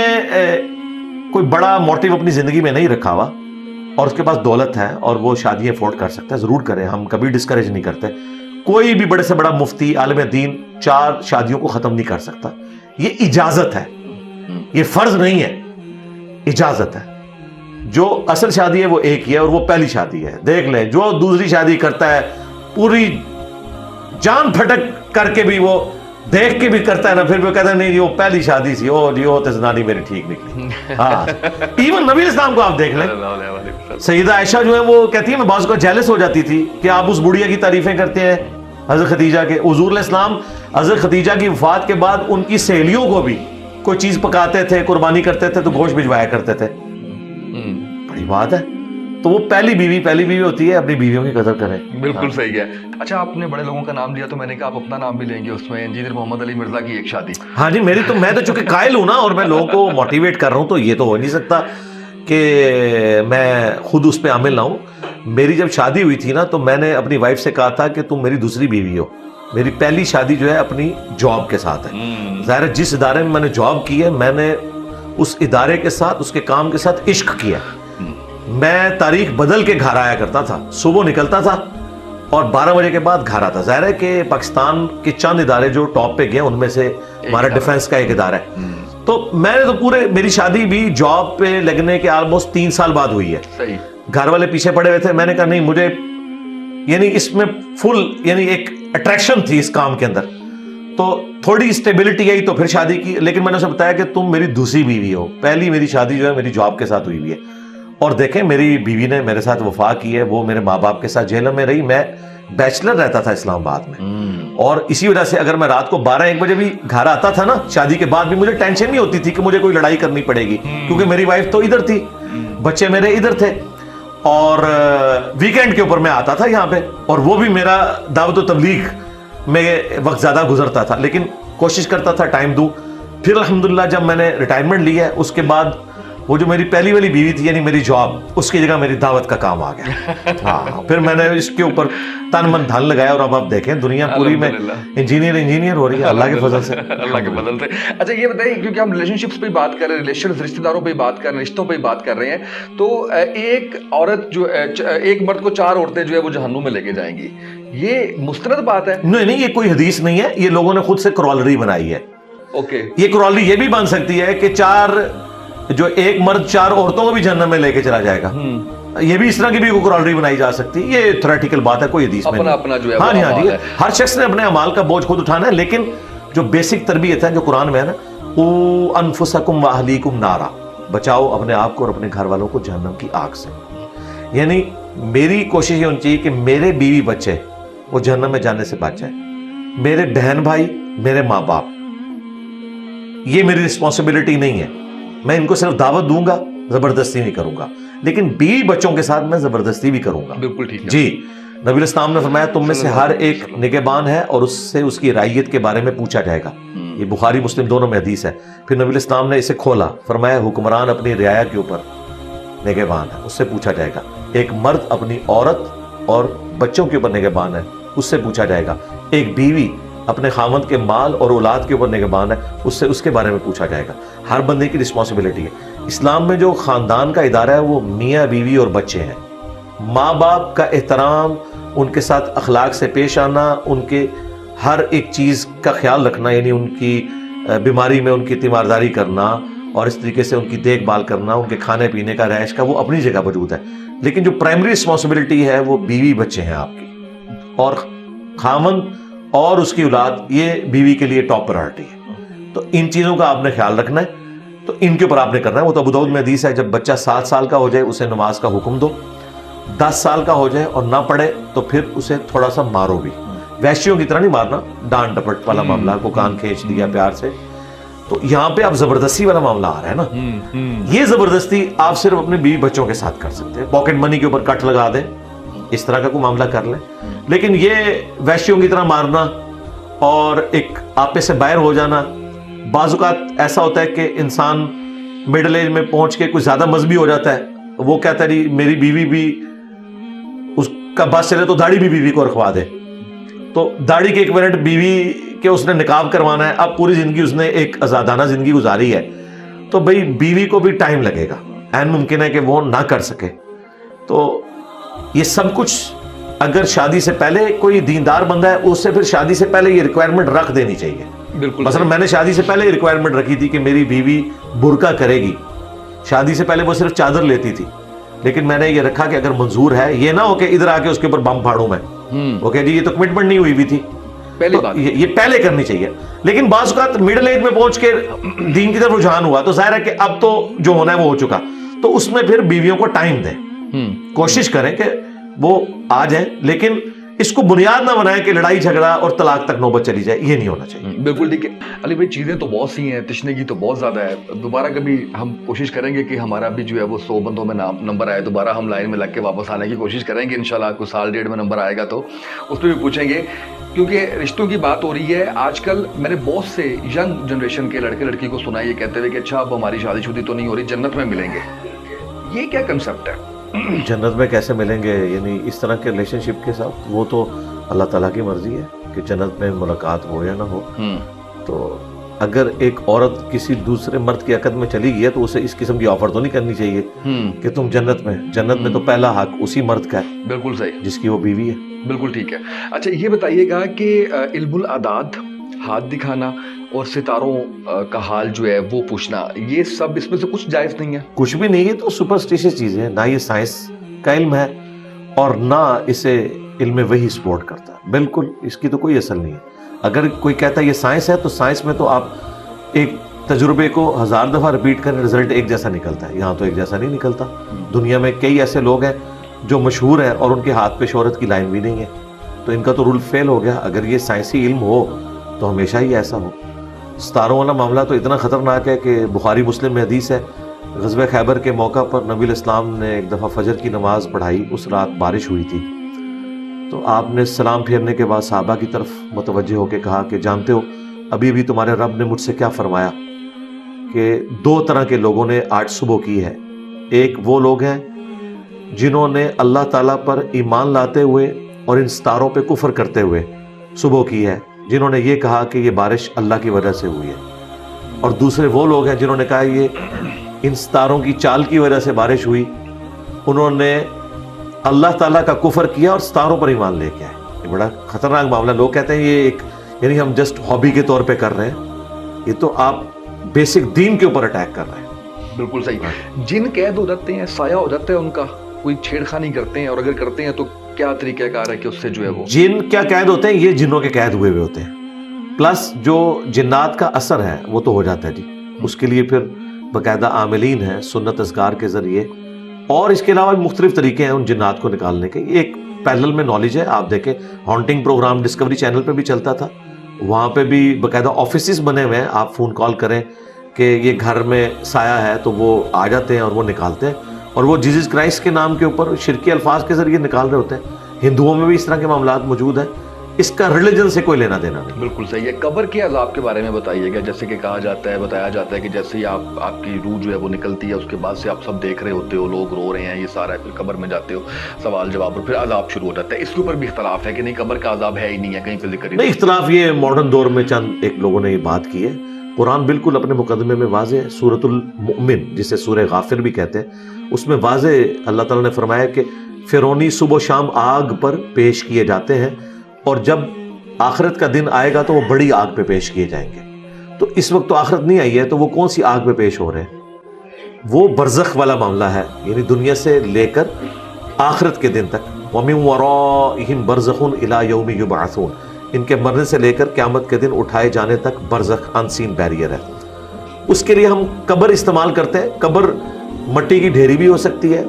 کوئی بڑا موٹیو اپنی زندگی میں نہیں رکھا ہوا اور اس کے پاس دولت ہے اور وہ شادیاں افورڈ کر سکتا ہے، ضرور کریں، ہم کبھی ڈسکریج نہیں کرتے. کوئی بھی بڑے سے بڑا مفتی عالم دین 4 شادیوں کو ختم نہیں کر سکتا. یہ اجازت ہے, یہ فرض نہیں ہے, اجازت ہے. جو اصل شادی ہے وہ ایک ہی ہے اور وہ پہلی شادی ہے. دیکھ لیں جو دوسری شادی کرتا ہے پوری جان پھٹک کر کے بھی وہ دیکھ کے بھی کرتا ہے نا, پھر وہ کہتا ہے نہیں وہ پہلی شادی سی, او جی وہ تو زنانی میری ٹھیک نکلی. ہاں ایون نبی اسلام کو آپ دیکھ لیں, سیدہ عائشہ جو ہے وہ کہتی ہے میں بعض کو جیلس ہو جاتی تھی کہ آپ اس بڑھیا کی تعریفیں کرتے ہیں حضرت خدیجہ کے. حضور علیہ السلام حضرت خدیجہ کی وفات کے بعد ان کی سہیلیوں کو بھی کوئی چیز پکاتے تھے, قربانی کرتے تھے تو گوشت بھجوایا کرتے تھے. بڑی بات ہے. تو وہ پہلی بیوی ہوتی ہے, اپنی بیویوں کی قدر کریں.
بالکل صحیح ہے. اچھا آپ نے بڑے لوگوں کا نام لیا تو میں نے کہا آپ اپنا نام بھی لیں گے اس میں, انجینئر محمد علی مرزا کی ایک شادی.
ہاں جی میں تو چونکہ قائل ہوں نا اور میں لوگوں کو موٹیویٹ کر رہا ہوں, تو یہ تو ہو نہیں سکتا کہ میں خود اس پہ عامل نہ ہوں. میری جب شادی ہوئی تھی نا تو میں نے اپنی وائف سے کہا تھا کہ تم میری دوسری بیوی ہو. میری پہلی شادی جو ہے اپنی جاب کے ساتھ ہے. ظاہر ہے جس ادارے میں نے جاب کی ہے میں نے اس ادارے کے ساتھ اس کے کام کے ساتھ عشق کیا. میں تاریخ بدل کے گھر آیا کرتا تھا, صبح نکلتا تھا اور 12 بجے کے بعد گھر آتا. ظاہر ہے کہ پاکستان کے چند ادارے جو ٹاپ پہ گئے ان میں سے ہمارا ڈیفنس کا ایک ادارہ ہے. تو میں نے تو میری شادی بھی جاب پہ لگنے کے آلموسٹ 3 سال بعد ہوئی ہے.
صحیح.
گھر والے پیچھے پڑے ہوئے تھے, میں نے کہا نہیں مجھے یعنی اس میں فل یعنی ایک اٹریکشن تھی اس کام کے اندر, تو تھوڑی اسٹیبلٹی آئی تو پھر شادی کی. لیکن میں نے اسے بتایا کہ تم میری دوسری بیوی ہو, پہلی میری شادی جو ہے میری جاب کے ساتھ ہوئی ہوئی ہے. اور دیکھیں میری بیوی نے میرے ساتھ وفا کی ہے, وہ میرے ماں باپ کے ساتھ جیل میں رہی. میں بیچلر رہتا تھا اسلام آباد میں, اور اسی وجہ سے اگر میں رات کو 12-1 بجے بھی گھر آتا تھا نا شادی کے بعد بھی مجھے ٹینشن نہیں ہوتی تھی کہ مجھے کوئی لڑائی کرنی پڑے گی, کیونکہ میری وائف تو ادھر تھی, بچے میرے ادھر تھے. اور ویکینڈ کے اوپر میں آتا تھا یہاں پہ, اور وہ بھی میرا دعوت و تبلیغ میں وقت زیادہ گزرتا تھا, لیکن کوشش کرتا تھا ٹائم دوں. پھر الحمدللہ جب میں نے ریٹائرمنٹ لی ہے اس کے بعد وہ جو میری پہلی والی بیوی تھی یعنی میری جاب, اس کی جگہ میری دعوت کا کام آ گیا. ہاں پھر میں نے اس کے اوپر تن من دھن لگایا, اور اب آپ دیکھیں دنیا پوری میں انجینئر ہو رہی ہے اللہ کے فضل سے.
اللہ کے فضل سے. اچھا یہ بتائیے کیونکہ ہم ریلیشن شپس پہ بات کر رہے ہیں, ریلیشنز رشتہ داروں پہ بات کر رہے ہیں, رشتوں پہ بات کر رہے ہیں, تو ایک عورت جو ایک مرد کو 4 عورتیں جو ہے وہ جہنم میں لے کے جائیں گی, یہ مستند بات ہے؟
نہیں یہ کوئی حدیث نہیں ہے, یہ لوگوں نے خود سے کرولری بنائی ہے.
اوکے.
یہ کرولری یہ بھی بن سکتی ہے کہ جو ایک مرد 4 عورتوں کو بھی جہنم میں لے کے چلا جائے گا, یہ بھی اس طرح کی بھی کرولری بنائی جا سکتی ہے. یہ تھیوریٹیکل بات ہے, کوئی حدیث میں
اپنا جو ہے
ہاں جی ہر شخص نے اپنے اعمال کا بوجھ خود اٹھانا ہے. لیکن جو بیسک تربیت ہے جو قرآن میں ہے نا, قوا انفسکم واہلیکم نارا, بچاؤ اپنے آپ کو اور اپنے گھر والوں کو جہنم کی آگ سے. یعنی میری کوشش یہ ہونی چاہیے کہ میرے بیوی بچے وہ جہنم میں جانے سے بچ جائیں. میرے بہن بھائی, میرے ماں باپ, یہ میری رسپانسبلٹی نہیں ہے. میں ان کو صرف دعوت دوں گا, زبردستی نہیں کروں گا, لیکن بیوی بچوں کے ساتھ میں زبردستی بھی کروں گا.
بالکل ٹھیک ہے
جی. نبی الاسلام نے فرمایا تم میں سے ہر ایک نگہبان ہے اور اس سے اس کی رعیت کے بارے میں پوچھا جائے گا. یہ بخاری مسلم دونوں میں حدیث ہے. پھر نبی الاسلام نے اسے کھولا, فرمایا حکمران اپنی رعایا کے اوپر نگہبان ہے, اس سے پوچھا جائے گا. ایک مرد اپنی عورت اور بچوں کے اوپر نگہبان ہے, اس سے پوچھا جائے گا. ایک بیوی اپنے خاوند کے مال اور اولاد کے اوپر نگہبان ہے, اس کے بارے میں پوچھا جائے گا. ہر بندے کی رسپانسبلٹی ہے. اسلام میں جو خاندان کا ادارہ ہے وہ میاں بیوی اور بچے ہیں. ماں باپ کا احترام, ان کے ساتھ اخلاق سے پیش آنا, ان کے ہر ایک چیز کا خیال رکھنا, یعنی ان کی بیماری میں ان کی تیمارداری کرنا اور اس طریقے سے ان کی دیکھ بھال کرنا, ان کے کھانے پینے کا, رہائش کا, وہ اپنی جگہ موجود ہے. لیکن جو پرائمری رسپانسبلٹی ہے وہ بیوی بچے ہیں آپ کی, اور خاوند اور اس کی اولاد یہ بیوی کے لیے ٹاپ پرائرٹی ہے. تو ان چیزوں کا آپ نے خیال رکھنا ہے, تو ان کے اوپر آپ نے کرنا ہے. وہ تو ابو داؤد میں حدیث ہے, جب بچہ 7 سال کا ہو جائے اسے نماز کا حکم دو, 10 سال کا ہو جائے اور نہ پڑھے تو پھر اسے تھوڑا سا مارو بھی. وحشیوں کی طرح نہیں مارنا, ڈانٹ ڈپٹ والا معاملہ, کو کان کھینچ دیا پیار سے. تو یہاں پہ آپ زبردستی والا معاملہ آ رہا ہے نا. یہ زبردستی آپ صرف اپنے بیوی بچوں کے ساتھ کر سکتے ہیں. پاکٹ منی کے اوپر کٹ لگا دیں, اس طرح کا کوئی معاملہ کر لیں. لیکن یہ وحشیوں کی طرح مارنا اور ایک آپے سے باہر ہو جانا, بعض اوقات ایسا ہوتا ہے کہ انسان مڈل ایج میں پہنچ کے کچھ زیادہ مذہبی ہو جاتا ہے. وہ کہتا ہے جی میری بیوی بھی, اس کا بات چلے تو داڑھی بھی بیوی کو رکھوا دے. تو داڑھی کے 1 منٹ بیوی کے اس نے نقاب کروانا ہے. اب پوری زندگی اس نے ایک آزادانہ زندگی گزاری ہے, تو بھئی بیوی کو بھی ٹائم لگے گا, این ممکن ہے کہ وہ نہ کر سکے. تو یہ سب کچھ اگر شادی سے پہلے کوئی دیندار بندہ ہے اس سے پھر شادی سے پہلے یہ ریکوائرمنٹ رکھ دینی چاہیے.
بالکل
مثلا میں نے شادی سے پہلے یہ ریکوائرمنٹ رکھی تھی کہ میری بیوی برقع کرے گی. شادی سے پہلے وہ صرف چادر لیتی تھی, لیکن میں نے یہ رکھا کہ اگر منظور ہے, یہ نہ ہو کہ ادھر آ کے اس کے اوپر بم پھاڑوں میں, اوکے جی یہ تو کمٹمنٹ نہیں ہوئی بھی تھی,
پہلی بات
یہ پہلے کرنی چاہیے. لیکن بعض اوقات مڈل ایج میں پہنچ کے دین کی طرف رجحان ہوا تو ظاہر ہے کہ اب تو جو ہونا ہے وہ ہو چکا, تو اس میں پھر بیویوں کو ٹائم دیں, کوشش کریں کہ وہ آ جائیں, لیکن اس کو بنیاد نہ بنائیں کہ لڑائی جھگڑا اور طلاق تک نوبت چلی جائے, یہ نہیں ہونا چاہیے.
بالکل ٹھیک ہے علی بھائی, چیزیں تو بہت سی ہیں, تشنگی تو بہت زیادہ ہے. دوبارہ کبھی ہم کوشش کریں گے کہ ہمارا بھی جو ہے وہ 100 بندوں میں نمبر آئے, دوبارہ ہم لائن میں لگ کے واپس آنے کی کوشش کریں گے انشاءاللہ. کوئی سال ڈیڑھ میں نمبر آئے گا تو اس پہ بھی پوچھیں گے, کیونکہ رشتوں کی بات ہو رہی ہے. آج کل میں نے بہت سے ینگ جنریشن کے لڑکے لڑکی کو سنا یہ کہتے ہوئے کہ اچھا اب ہماری شادی شدی تو نہیں ہو رہی, جنت میں ملیں گے. یہ کیا کنسیپٹ ہے؟
جنت میں کیسے ملیں گے, یعنی اس طرح کے ریلیشن شپ کے ساتھ, وہ تو اللہ تعالیٰ کی مرضی ہے کہ جنت میں ملاقات ہو یا نہ ہو. تو اگر ایک عورت کسی دوسرے مرد کی عقد میں چلی گئی ہے تو اسے اس قسم کی آفر تو نہیں کرنی چاہیے کہ تم جنت میں تو پہلا حق اسی مرد کا ہے.
بالکل صحیح,
جس کی وہ بیوی ہے.
بالکل ٹھیک ہے. اچھا یہ بتائیے گا کہ علم الاعداد, ہاتھ دکھانا اور ستاروں کا حال جو ہے وہ پوچھنا, یہ سب اس میں سے کچھ جائز نہیں ہے؟
کچھ بھی نہیں ہے, تو سپرسٹیشس چیزیں ہیں, نہ یہ سائنس کا علم ہے اور نہ اسے علم وہی سپورٹ کرتا ہے. بالکل اس کی تو کوئی اصل نہیں ہے. اگر کوئی کہتا ہے یہ سائنس ہے, تو سائنس میں تو آپ ایک تجربے کو 1000 دفعہ ریپیٹ کریں, رزلٹ ایک جیسا نکلتا ہے. یہاں تو ایک جیسا نہیں نکلتا. دنیا میں کئی ایسے لوگ ہیں جو مشہور ہیں اور ان کے ہاتھ پہ شہرت کی لائن بھی نہیں ہے, تو ان کا تو رول فیل ہو گیا. اگر یہ سائنسی علم ہو تو ہمیشہ ہی ایسا ہو. ستاروں والا معاملہ تو اتنا خطرناک ہے کہ بخاری مسلم میں حدیث ہے, غزوہ خیبر کے موقع پر نبی علیہ السلام نے ایک دفعہ فجر کی نماز پڑھائی. اس رات بارش ہوئی تھی, تو آپ نے سلام پھیرنے کے بعد صحابہ کی طرف متوجہ ہو کے کہا کہ جانتے ہو ابھی ابھی تمہارے رب نے مجھ سے کیا فرمایا, کہ 2 طرح کے لوگوں نے آج صبح کی ہے. ایک وہ لوگ ہیں جنہوں نے اللہ تعالیٰ پر ایمان لاتے ہوئے اور ان ستاروں پہ کفر کرتے ہوئے صبح کی ہے, جنہوں نے یہ کہا کہ یہ بارش اللہ کی وجہ سے ہوئی ہے. اور دوسرے وہ لوگ ہیں جنہوں نے کہا یہ ان ستاروں کی چال کی وجہ سے بارش ہوئی. انہوں نے اللہ تعالیٰ کا کفر کیا اور ستاروں پر ایمان لے کے آئے. یہ بڑا خطرناک معاملہ. لوگ کہتے ہیں یہ ایک یعنی ہم جسٹ ہابی کے طور پہ کر رہے ہیں, یہ تو آپ بیسک دین کے اوپر اٹیک کر رہے ہیں.
بالکل صحیح. جن قید ہو جاتے ہیں, سایہ ہو جاتا ہے ان کا, کوئی چھیڑخانی کرتے ہیں, اور اگر کرتے ہیں تو کیا طریقہ کار ہے کہ اس سے جو ہے وہ
جن کیا قید ہوتے ہیں, یہ جنوں کے قید ہوئے ہوتے ہیں. پلس جو جنات کا اثر ہے وہ تو ہو جاتا ہے جی, اس کے لیے پھر باقاعدہ عاملین ہیں سنت اذکار کے ذریعے, اور اس کے علاوہ مختلف طریقے ہیں ان جنات کو نکالنے کے. ایک پیرلل میں نالج ہے. آپ دیکھیں ہانٹنگ پروگرام ڈسکوری چینل پہ بھی چلتا تھا, وہاں پہ بھی باقاعدہ آفیسز بنے ہوئے ہیں. آپ فون کال کریں کہ یہ گھر میں سایہ ہے تو وہ آ جاتے ہیں اور وہ نکالتے ہیں, اور وہ جیزس کرائسٹ کے نام کے اوپر شرکی الفاظ کے ذریعے نکال رہے ہوتے ہیں. ہندوؤں میں بھی اس طرح کے معاملات موجود ہیں. اس کا ریلیجن سے کوئی لینا دینا نہیں.
بالکل صحیح ہے. قبر کے عذاب کے بارے میں بتائیے گا. جیسے کہ کہا جاتا ہے, بتایا جاتا ہے کہ جیسے ہی آپ کی روح جو ہے وہ نکلتی ہے, اس کے بعد سے آپ سب دیکھ رہے ہوتے ہو, لوگ رو رہے ہیں, یہ سارا ہے, پھر قبر میں جاتے ہو, سوال جواب, اور پھر عذاب شروع ہو جاتا ہے. اس کے اوپر بھی اختلاف ہے کہ نہیں قبر کا عذاب ہے ہی نہیں ہے, کہیں پہ ذکر
نہیں. اختلاف یہ ماڈرن دور میں چند ایک لوگوں نے یہ بات کی ہے. قرآن بالکل اپنے مقدمے میں واضح ہے. سورۃ المؤمن جسے سورہ غافر بھی کہتے ہیں, اس میں واضح اللہ تعالیٰ نے فرمایا کہ فرعونی صبح و شام آگ پر پیش کیے جاتے ہیں, اور جب آخرت کا دن آئے گا تو وہ بڑی آگ پہ پیش کیے جائیں گے. تو اس وقت تو آخرت نہیں آئی ہے, تو وہ کون سی آگ پہ پیش ہو رہے ہیں؟ وہ برزخ والا معاملہ ہے, یعنی دنیا سے لے کر آخرت کے دن تک. وَمِن وَرَائِهِمْ بَرْزَخٌ إِلَى يَوْمِ يُبْعَثُونَ, ان کے مرنے سے لے کر قیامت کے دن اٹھائے جانے تک برزخ ان سین بیریئر ہے. اس کے لیے ہم قبر استعمال کرتے ہیں. قبر مٹی کی ڈھیری بھی ہو سکتی ہے,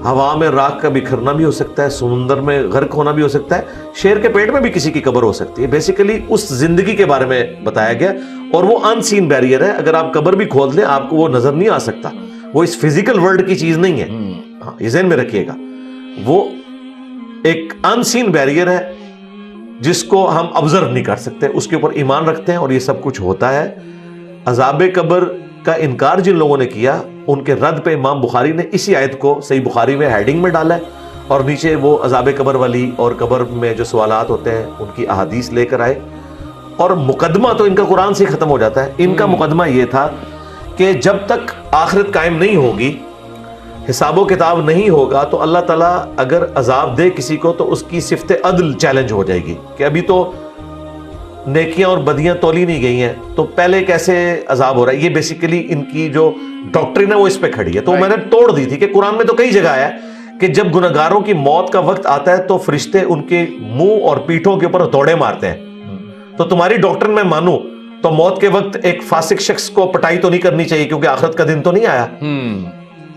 ہوا میں راکھ کا بکھرنا بھی ہو سکتا ہے, سمندر میں غرق ہونا بھی ہو سکتا ہے, شیر کے پیٹ میں بھی کسی کی قبر ہو سکتی ہے. بیسیکلی اس زندگی کے بارے میں بتایا گیا, اور وہ ان سین بیریئر ہے. اگر آپ قبر بھی کھود لیں آپ کو وہ نظر نہیں آ سکتا, وہ اس فزیکل ورلڈ کی چیز نہیں ہے. ہاں یہ ذہن میں رکھیے گا, وہ ایک ان سین بیریئر ہے جس کو ہم آبزرو نہیں کر سکتے. اس کے اوپر ایمان رکھتے ہیں اور یہ سب کچھ ہوتا ہے. عذاب قبر کا انکار جن لوگوں نے کیا, ان کے رد پہ امام بخاری نے اسی آیت کو صحیح بخاری میں ہیڈنگ میں ڈالا ہے, اور نیچے وہ عذاب قبر والی اور قبر میں جو سوالات ہوتے ہیں ان کی احادیث لے کر آئے. اور مقدمہ تو ان کا قرآن سے ختم ہو جاتا ہے. ان کا مقدمہ یہ تھا کہ جب تک آخرت قائم نہیں ہوگی, حساب و کتاب نہیں ہوگا تو اللہ تعالیٰ اگر عذاب دے کسی کو تو اس کی صفت عدل چیلنج ہو جائے گی کہ ابھی تو نیکیاں اور بدیاں تولی نہیں گئی ہیں تو پہلے کیسے عذاب ہو رہا ہے. یہ بیسیکلی ان کی جو ڈاکٹرین ہے وہ اس پہ کھڑی ہے. تو میں نے توڑ دی تھی کہ قرآن میں تو کئی جگہ ہے کہ جب گناہگاروں کی موت کا وقت آتا ہے تو فرشتے ان کے منہ اور پیٹھوں کے اوپر ہتھوڑے مارتے ہیں. تو تمہاری ڈاکٹرین میں مانوں تو موت کے وقت ایک فاسق شخص کو پٹائی تو نہیں کرنی چاہیے کیونکہ آخرت کا دن تو نہیں آیا.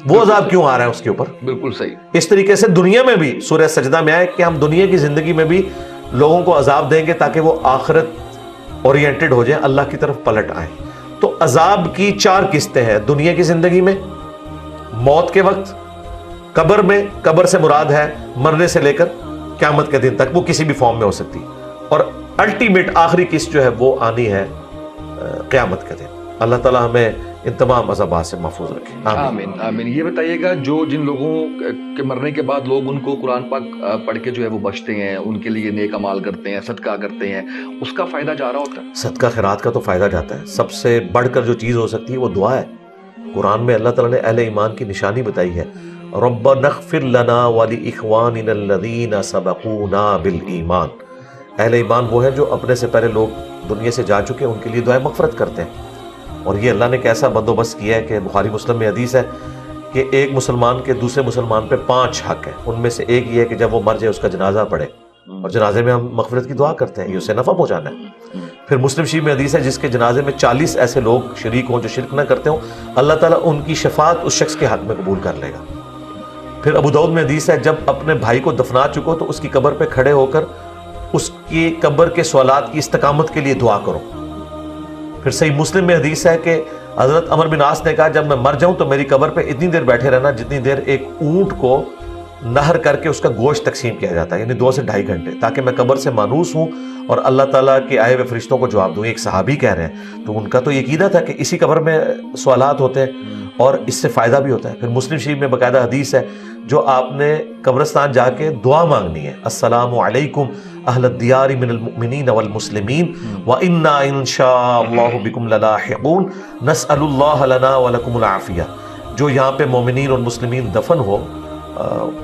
وہ عذاب کیوں آ رہا ہے اس کے اوپر؟
بالکل صحیح.
اس طریقے سے دنیا میں بھی سورہ سجدہ میں آئے کہ ہم دنیا کی زندگی میں بھی لوگوں کو عذاب دیں گے تاکہ وہ آخرت اورینٹڈ ہو جائیں, اللہ کی طرف پلٹ آئیں. تو عذاب کی 4 قسطیں ہیں دنیا کی زندگی میں, موت کے وقت, قبر میں, قبر سے مراد ہے مرنے سے لے کر قیامت کے دن تک, وہ کسی بھی فارم میں ہو سکتی, اور الٹیمیٹ آخری قسط جو ہے وہ آنی ہے قیامت کے دن. اللہ تعالیٰ ہمیں ان تمام عذابات سے محفوظ رکھے.
آمین آمین. یہ بتائیے گا جن لوگوں کے مرنے کے بعد لوگ ان کو قرآن پاک پڑھ کے جو ہے وہ بخشتے ہیں, ان کے لیے نیک اعمال کرتے ہیں, صدقہ کرتے ہیں, اس کا فائدہ جا رہا ہوتا ہے؟
صدقہ خیرات کا تو فائدہ جاتا ہے. سب سے بڑھ کر جو چیز ہو سکتی ہے وہ دعا ہے. قرآن میں اللہ تعالیٰ نے اہل ایمان کی نشانی بتائی ہے, ربنا اغفر لنا ولاخواننا الذین سبقونا بالایمان. اہل ایمان وہ ہیں جو اپنے سے پہلے لوگ دنیا سے جا چکے, ان کے لیے دعائیں مغفرت کرتے ہیں. اور یہ اللہ نے کیسا بندوبست کیا ہے کہ بخاری مسلم میں حدیث ہے کہ ایک مسلمان کے دوسرے مسلمان پہ 5 حق ہیں. ان میں سے ایک یہ ہے کہ جب وہ مر جائے اس کا جنازہ پڑھے, اور جنازے میں ہم مغفرت کی دعا کرتے ہیں, یہ اسے نفع پہنچانا ہے. پھر مسلم شریف میں حدیث ہے جس کے جنازے میں 40 ایسے لوگ شریک ہوں جو شرک نہ کرتے ہوں, اللہ تعالیٰ ان کی شفاعت اس شخص کے حق میں قبول کر لے گا. پھر ابو داؤد میں حدیث ہے جب اپنے بھائی کو دفنا چکو تو اس کی قبر پہ کھڑے ہو کر اس کی قبر کے سوالات کی استقامت کے لیے دعا کرو. پھر صحیح مسلم میں حدیث ہے کہ حضرت عمر بن عاص نے کہا جب میں مر جاؤں تو میری قبر پہ اتنی دیر بیٹھے رہنا جتنی دیر ایک اونٹ کو نہر کر کے اس کا گوشت تقسیم کیا جاتا ہے, یعنی 2 سے 2.5 گھنٹے, تاکہ میں قبر سے مانوس ہوں اور اللہ تعالیٰ کے آئے ہوئے فرشتوں کو جواب دوں. ایک صحابی کہہ رہے ہیں تو ان کا تو یہ عقیدہ تھا کہ اسی قبر میں سوالات ہوتے ہیں اور اس سے فائدہ بھی ہوتا ہے. پھر مسلم شریف میں باقاعدہ حدیث ہے جو آپ نے قبرستان جا کے دعا مانگنی ہے, السلام علیکم اہل الدیار من المؤمنین والمسلمین وإنا ان شاء اللہ بکم للاحقون نسأل اللہ لنا ولکم العافیہ. جو یہاں پہ مومنین اور مسلمین دفن ہو,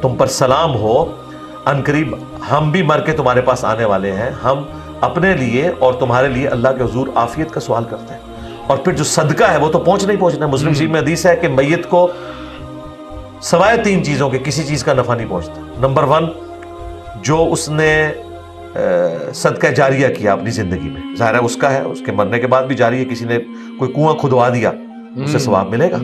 تم پر سلام ہو, ان قریب ہم بھی مر کے تمہارے پاس آنے والے ہیں, ہم اپنے لیے اور تمہارے لیے اللہ کے حضور عافیت کا سوال کرتے ہیں. اور پھر جو صدقہ ہے وہ تو پہنچنا ہی پہنچنا ہے. مسلم شریف میں حدیث ہے کہ میت کو سوائے 3 چیزوں کے کسی چیز کا نفع نہیں پہنچتا. نمبر 1, جو اس نے صدقہ جاریہ کیا اپنی زندگی میں, ظاہر ہے اس کا ہے, اس کے مرنے کے بعد بھی جاری ہے, کسی نے کوئی کنواں کھدوا دیا اسے ثواب ملے گا.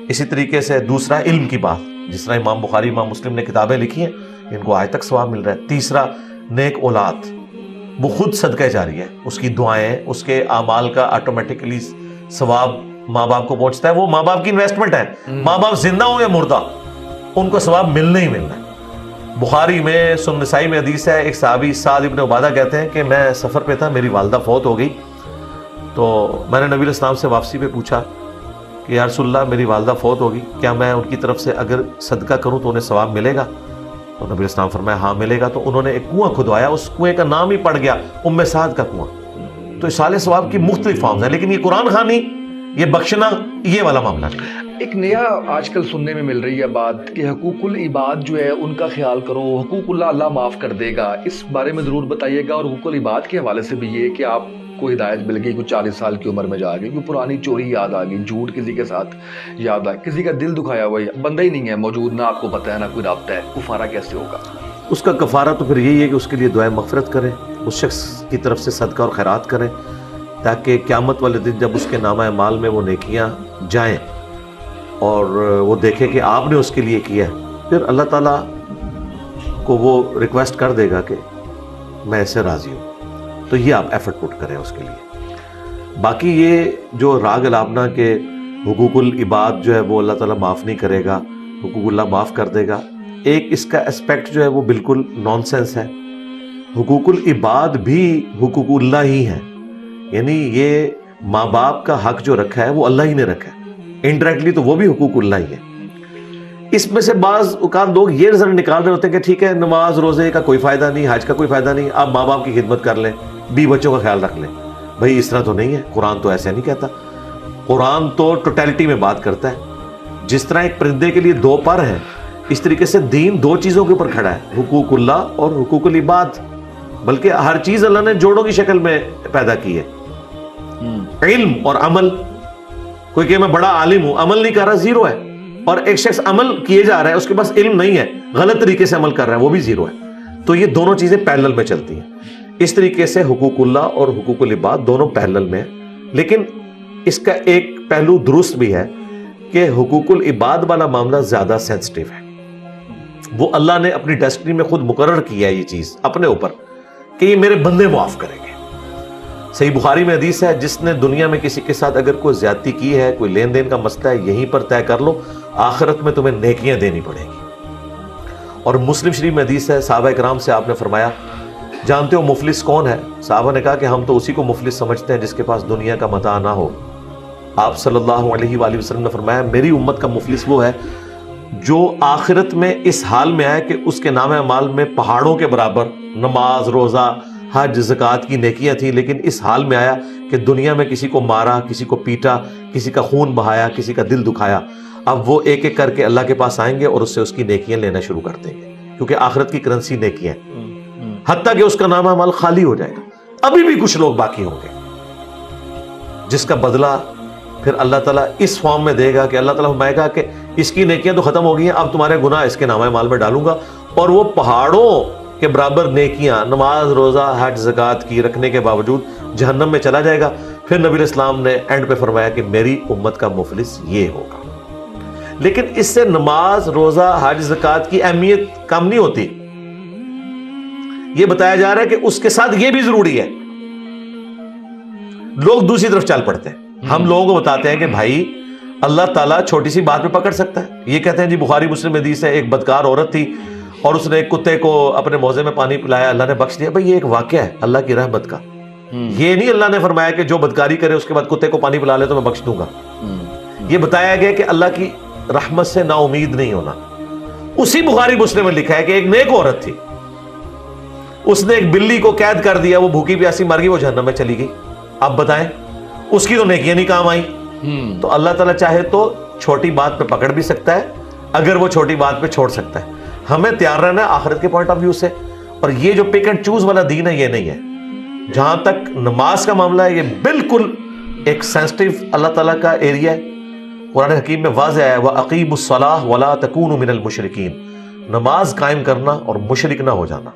اسی طریقے سے دوسرا علم کی بات, جس طرح امام بخاری امام مسلم نے کتابیں لکھی ہیں ان کو آج تک ثواب مل رہا ہے. تیسرا نیک اولاد, وہ خود صدقہ جاریہ ہے, اس کی دعائیں, اس کے اعمال کا آٹومیٹکلی ثواب ماں باپ کو پہنچتا ہے. وہ ماں باپ کی انویسٹمنٹ ہے, ماں باپ زندہ ہو یا مردہ ان کو ثواب ملنا ہی ملنا ہے. بخاری میں سنن نسائی میں حدیث ہے, ایک صحابی سعد ابن عبادہ کہتے ہیں کہ میں سفر پہ تھا, میری والدہ فوت ہو گئی, تو میں نے نبی علیہ السلام سے واپسی پہ پوچھا کہ یا رسول اللہ میری والدہ فوت ہوگی, کیا میں ان کی طرف سے اگر صدقہ کروں تو انہیں ثواب ملے گا؟ تو نبی علیہ السلام فرمایا ہاں ملے گا. تو انہوں نے ایک کنواں کھدوایا, اس کنویں کا نام ہی پڑ گیا ام سعد کا کنواں. تو اصال ثواب کی مختلف فارمز ہیں, لیکن یہ قرآن خوانی, یہ بخشنا, یہ والا معاملہ نہیں.
ایک نیا آج کل سننے میں مل رہی ہے بات کہ حقوق العباد جو ہے ان کا خیال کرو, حقوق اللہ اللہ معاف کر دے گا. اس بارے میں ضرور بتائیے گا. اور حقوق العباد کے حوالے سے بھی یہ کہ آپ کو ہدایت مل گئی, کچھ 40 سال کی عمر میں جا گئی, کوئی پرانی چوری یاد آ گئی, جھوٹ کسی کے ساتھ یاد آ, کسی کا دل دکھایا ہوا ہے, بندہ ہی نہیں ہے موجود, نہ آپ کو پتہ ہے نہ کوئی رابطہ ہے, کفارہ کیسے ہوگا؟
اس کا کفارہ تو پھر یہی ہے کہ اس کے لیے دعائیں مغفرت کریں, اس شخص کی طرف سے صدقہ اور خیرات کریں, تاکہ قیامت والے دن جب اس کے نامہ اعمال میں وہ نیکیاں جائیں اور وہ دیکھے کہ آپ نے اس کے لیے کیا ہے, پھر اللہ تعالیٰ کو وہ ریکویسٹ کر دے گا کہ میں اسے راضی ہوں. تو یہ آپ ایفرٹ پٹ کریں اس کے لیے. باقی یہ جو راگ الاپنا کے حقوق العباد جو ہے وہ اللہ تعالیٰ معاف نہیں کرے گا, حقوق اللہ معاف کر دے گا, ایک اس کا اسپیکٹ جو ہے وہ بالکل نان سینس ہے. حقوق العباد بھی حقوق اللہ ہی ہیں, یعنی یہ ماں باپ کا حق جو رکھا ہے وہ اللہ ہی نے رکھا ہے, انڈائریکٹلی تو وہ بھی حقوق اللہ ہی ہے. اس میں سے بعض اوقات لوگ یہ نظر نکال رہے ہوتے ہیں کہ ٹھیک ہے نماز روزے کا کوئی فائدہ نہیں, حج کا کوئی فائدہ نہیں, آپ ماں باپ کی خدمت کر لیں, بیوی بچوں کا خیال رکھ لیں. بھائی اس طرح تو نہیں ہے, قرآن تو ایسے نہیں کہتا. قرآن تو ٹوٹیلٹی میں بات کرتا ہے. جس طرح ایک پرندے کے لیے دو پر ہیں، اس طریقے سے دین دو چیزوں کے اوپر کھڑا ہے، حقوق اللہ اور حقوق العباد، بلکہ ہر چیز اللہ نے جوڑوں کی شکل میں پیدا کی ہے۔ علم اور عمل، کوئی کہ میں بڑا عالم ہوں، عمل نہیں کر رہا، زیرو ہے، اور ایک شخص عمل کیے جا رہا ہے، اس کے پاس علم نہیں ہے، غلط طریقے سے عمل کر رہا ہے، وہ بھی زیرو ہے۔ تو یہ دونوں چیزیں پیرلل میں چلتی ہیں۔ اس طریقے سے حقوق اللہ اور حقوق العباد دونوں پیرلل میں ہیں، لیکن اس کا ایک پہلو درست بھی ہے کہ حقوق العباد والا معاملہ زیادہ سینسٹیو ہے۔ وہ اللہ نے اپنی ڈیسٹنی میں خود مقرر کیا ہے یہ چیز اپنے اوپر کہ یہ میرے بندے معاف کریں گے۔ صحیح بخاری میں حدیث ہے، جس نے دنیا میں کسی کے ساتھ اگر کوئی زیادتی کی ہے، کوئی لین دین کا مسئلہ ہے، یہیں پر طے کر لو، آخرت میں تمہیں نیکیاں دینی پڑے گی۔ اور مسلم شریف میں حدیث ہے، صحابہ کرام سے آپ نے فرمایا جانتے ہو مفلس کون ہے؟ صحابہ نے کہا کہ ہم تو اسی کو مفلس سمجھتے ہیں جس کے پاس دنیا کا متاع نہ ہو۔ آپ صلی اللہ علیہ وآلہ وسلم نے فرمایا میری امت کا مفلس وہ ہے جو آخرت میں اس حال میں آئے کہ اس کے نام اعمال میں پہاڑوں کے برابر نماز، روزہ، حج، زکوٰۃ کی نیکیاں تھیں، لیکن اس حال میں آیا کہ دنیا میں کسی کو مارا، کسی کو پیٹا، کسی کا خون بہایا، کسی کا دل دکھایا۔ اب وہ ایک ایک کر کے اللہ کے پاس آئیں گے اور اس سے اس کی نیکیاں لینا شروع کر دیں گے، کیونکہ آخرت کی کرنسی نیکیاں ہیں، حتیٰ کہ اس کا نام اعمال خالی ہو جائے گا۔ ابھی بھی کچھ لوگ باقی ہوں گے جس کا بدلہ پھر اللہ تعالیٰ اس فارم میں دے گا کہ اللہ تعالیٰ فرمائے گا کہ اس کی نیکیاں تو ختم ہو گئی ہیں، اب تمہارے گناہ اس کے نامہ اعمال میں ڈالوں گا، اور وہ پہاڑوں کے برابر نیکیاں نماز، روزہ، حج، زکوٰۃ کی رکھنے کے باوجود جہنم میں چلا جائے گا۔ پھر نبی علیہ السلام نے اینڈ پہ فرمایا کہ میری امت کا مفلس یہ ہوگا۔ لیکن اس سے نماز، روزہ، حج، زکوٰۃ کی اہمیت کم نہیں ہوتی، یہ بتایا جا رہا ہے کہ اس کے ساتھ یہ بھی ضروری ہے۔ لوگ دوسری طرف چل پڑتے ہیں، ہم لوگوں کو بتاتے ہیں کہ بھائی اللہ تعالیٰ چھوٹی سی بات پہ پکڑ سکتا ہے۔ یہ کہتے ہیں جی بخاری مسلم حدیث ہے، ایک بدکار عورت تھی اور اس نے ایک کتے کو اپنے موزے میں پانی پلایا، اللہ نے بخش دیا۔ بھائی یہ ایک واقعہ ہے اللہ کی رحمت کا، یہ نہیں اللہ نے فرمایا کہ جو بدکاری کرے اس کے بعد کتے کو پانی پلا لے تو میں بخش دوں گا۔ یہ بتایا گیا کہ اللہ کی رحمت سے نا امید نہیں ہونا۔ اسی بخاری مسلم میں لکھا ہے کہ ایک نیک عورت تھی، اس نے ایک بلی کو قید کر دیا، وہ بھوکی پیاسی مر گئی، وہ جہنم میں چلی گئی۔ اب بتائیں اس کی تو نیکیاں نہیں کام آئی۔ تو اللہ تعالیٰ چاہے تو چھوٹی بات پہ پکڑ بھی سکتا ہے، اگر وہ چھوٹی بات پہ چھوڑ سکتا ہے۔ ہمیں تیار رہنا ہے آخرت کے پوائنٹ آف ویو سے، اور یہ جو پک اینڈ چوز والا دین ہے یہ نہیں ہے۔ جہاں تک نماز کا معاملہ ہے یہ بالکل ایک سینسٹیو اللہ تعالیٰ کا ایریا ہے۔ قرآن حکیم میں واضح ہے وَأَقِیمُوا الصَّلَاةَ وَلَا تَكُونُوا مِنَ الْمُشْرِكِينَ، نماز قائم کرنا اور مشرک نہ ہو جانا۔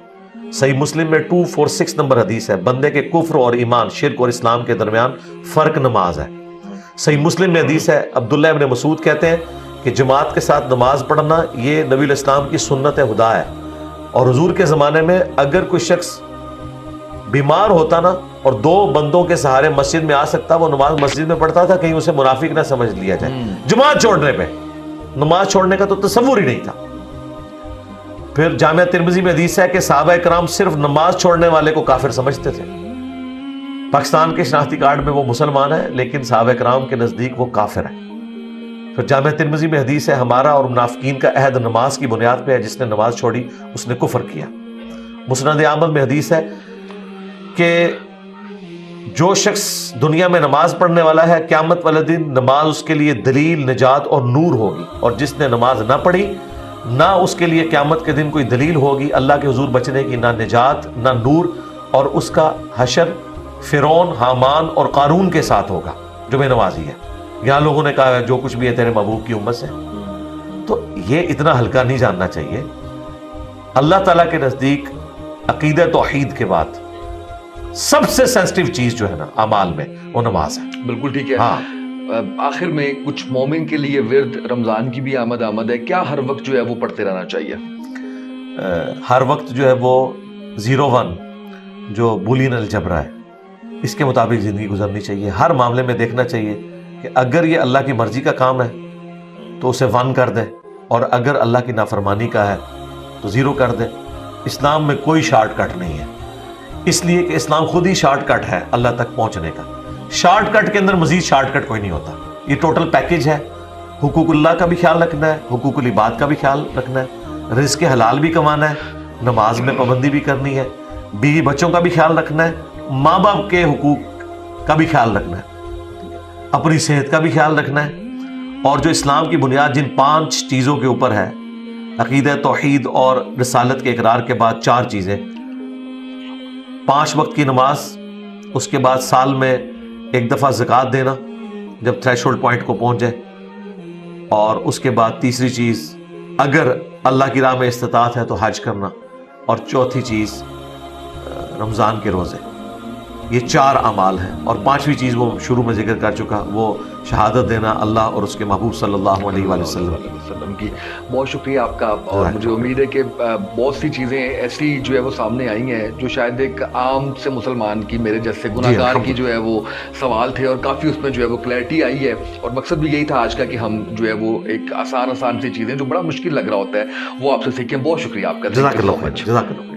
صحیح مسلم میں 246 نمبر حدیث ہے، بندے کے کفر اور ایمان، شرک اور اسلام کے درمیان فرق نماز ہے۔ صحیح مسلم میں حدیث ہے، عبداللہ ابن مسعود کہتے ہیں کہ جماعت کے ساتھ نماز پڑھنا یہ نبی علیہ السلام کی سنت خدا ہے، اور حضور کے زمانے میں اگر کوئی شخص بیمار ہوتا نا اور دو بندوں کے سہارے مسجد میں آ سکتا، وہ نماز مسجد میں پڑھتا تھا، کہیں اسے منافق نہ سمجھ لیا جائے۔ جماعت چھوڑنے پہ، نماز چھوڑنے کا تو تصور ہی نہیں تھا۔ پھر جامعہ ترمذی میں حدیث ہے کہ صحابہ کرام صرف نماز چھوڑنے والے کو کافر سمجھتے تھے۔ پاکستان کے شناختی کارڈ میں وہ مسلمان ہے، لیکن صحابہ کرام کے نزدیک وہ کافر ہے۔ پھر جامعہ ترمذی میں حدیث ہے ہمارا اور منافقین کا عہد نماز کی بنیاد پہ ہے، جس نے نماز چھوڑی اس نے کفر کیا۔ مسند احمد میں حدیث ہے کہ جو شخص دنیا میں نماز پڑھنے والا ہے قیامت والے دن نماز اس کے لیے دلیل، نجات اور نور ہوگی، اور جس نے نماز نہ پڑھی نہ اس کے لیے قیامت کے دن کوئی دلیل ہوگی اللہ کے حضور بچنے کی، نہ نجات نہ نور، اور اس کا حشر فرعون، حامان اور قارون کے ساتھ ہوگا جو بے نمازی ہے۔ یہاں لوگوں نے کہا جو کچھ بھی ہے تیرے محبوب کی امت سے، تو یہ اتنا ہلکا نہیں جاننا چاہیے۔ اللہ تعالیٰ کے نزدیک عقیدہ توحید کے بعد سب سے سینسٹیو چیز جو ہے نا اعمال میں، وہ نماز ہے۔
بالکل ٹھیک ہے۔
ہاں،
آخر میں کچھ مومن کے لیے ورد رمضان کی بھی آمد ہے، کیا ہر وقت جو ہے وہ پڑھتے رہنا چاہیے؟
ہر وقت جو ہے وہ 01 جو بولین الجبرا ہے اس کے مطابق زندگی گزرنی چاہیے۔ ہر معاملے میں دیکھنا چاہیے کہ اگر یہ اللہ کی مرضی کا کام ہے تو اسے 1 کر دے، اور اگر اللہ کی نافرمانی کا ہے تو 0 کر دے۔ اسلام میں کوئی شارٹ کٹ نہیں ہے، اس لیے کہ اسلام خود ہی شارٹ کٹ ہے اللہ تک پہنچنے کا۔ شارٹ کٹ کے اندر مزید شارٹ کٹ کوئی نہیں ہوتا، یہ ٹوٹل پیکج ہے۔ حقوق اللہ کا بھی خیال رکھنا ہے، حقوق العباد کا بھی خیال رکھنا ہے، رزق حلال بھی کمانا ہے، نماز میں پابندی بھی کرنی ہے، بیوی بچوں کا بھی خیال رکھنا ہے، ماں باپ کے حقوق کا بھی خیال رکھنا ہے، اپنی صحت کا بھی خیال رکھنا ہے، اور جو اسلام کی بنیاد جن 5 چیزوں کے اوپر ہے، عقیدہ توحید اور رسالت کے اقرار کے بعد 4 چیزیں، 5 وقت کی نماز، اس کے بعد سال میں 1 دفعہ زکوٰۃ دینا جب تھریشولڈ پوائنٹ کو پہنچ جائے، اور اس کے بعد تیسری چیز اگر اللہ کی راہ میں استطاعت ہے تو حج کرنا، اور چوتھی چیز رمضان کے روزے۔ یہ 4 اعمال ہیں، اور 5ویں چیز وہ شروع میں ذکر کر چکا، وہ شہادت دینا اللہ اور اس کے محبوب صلی اللہ علیہ وآلہ وسلم
کی۔ بہت شکریہ آپ کا، اور مجھے امید ہے کہ بہت سی چیزیں ایسی جو ہے وہ سامنے آئی ہیں جو شاید ایک عام سے مسلمان کی، میرے جیسے گناہ گار کی جو ہے وہ سوال تھے، اور کافی اس میں جو ہے وہ کلیئرٹی آئی ہے، اور مقصد بھی یہی تھا آج کا کہ ہم جو ہے وہ ایک آسان سی چیزیں جو بڑا مشکل لگ رہا ہوتا ہے وہ آپ سے سیکھیں۔ بہت شکریہ آپ کا،
جزاک اللہ خیر، جزاک اللہ۔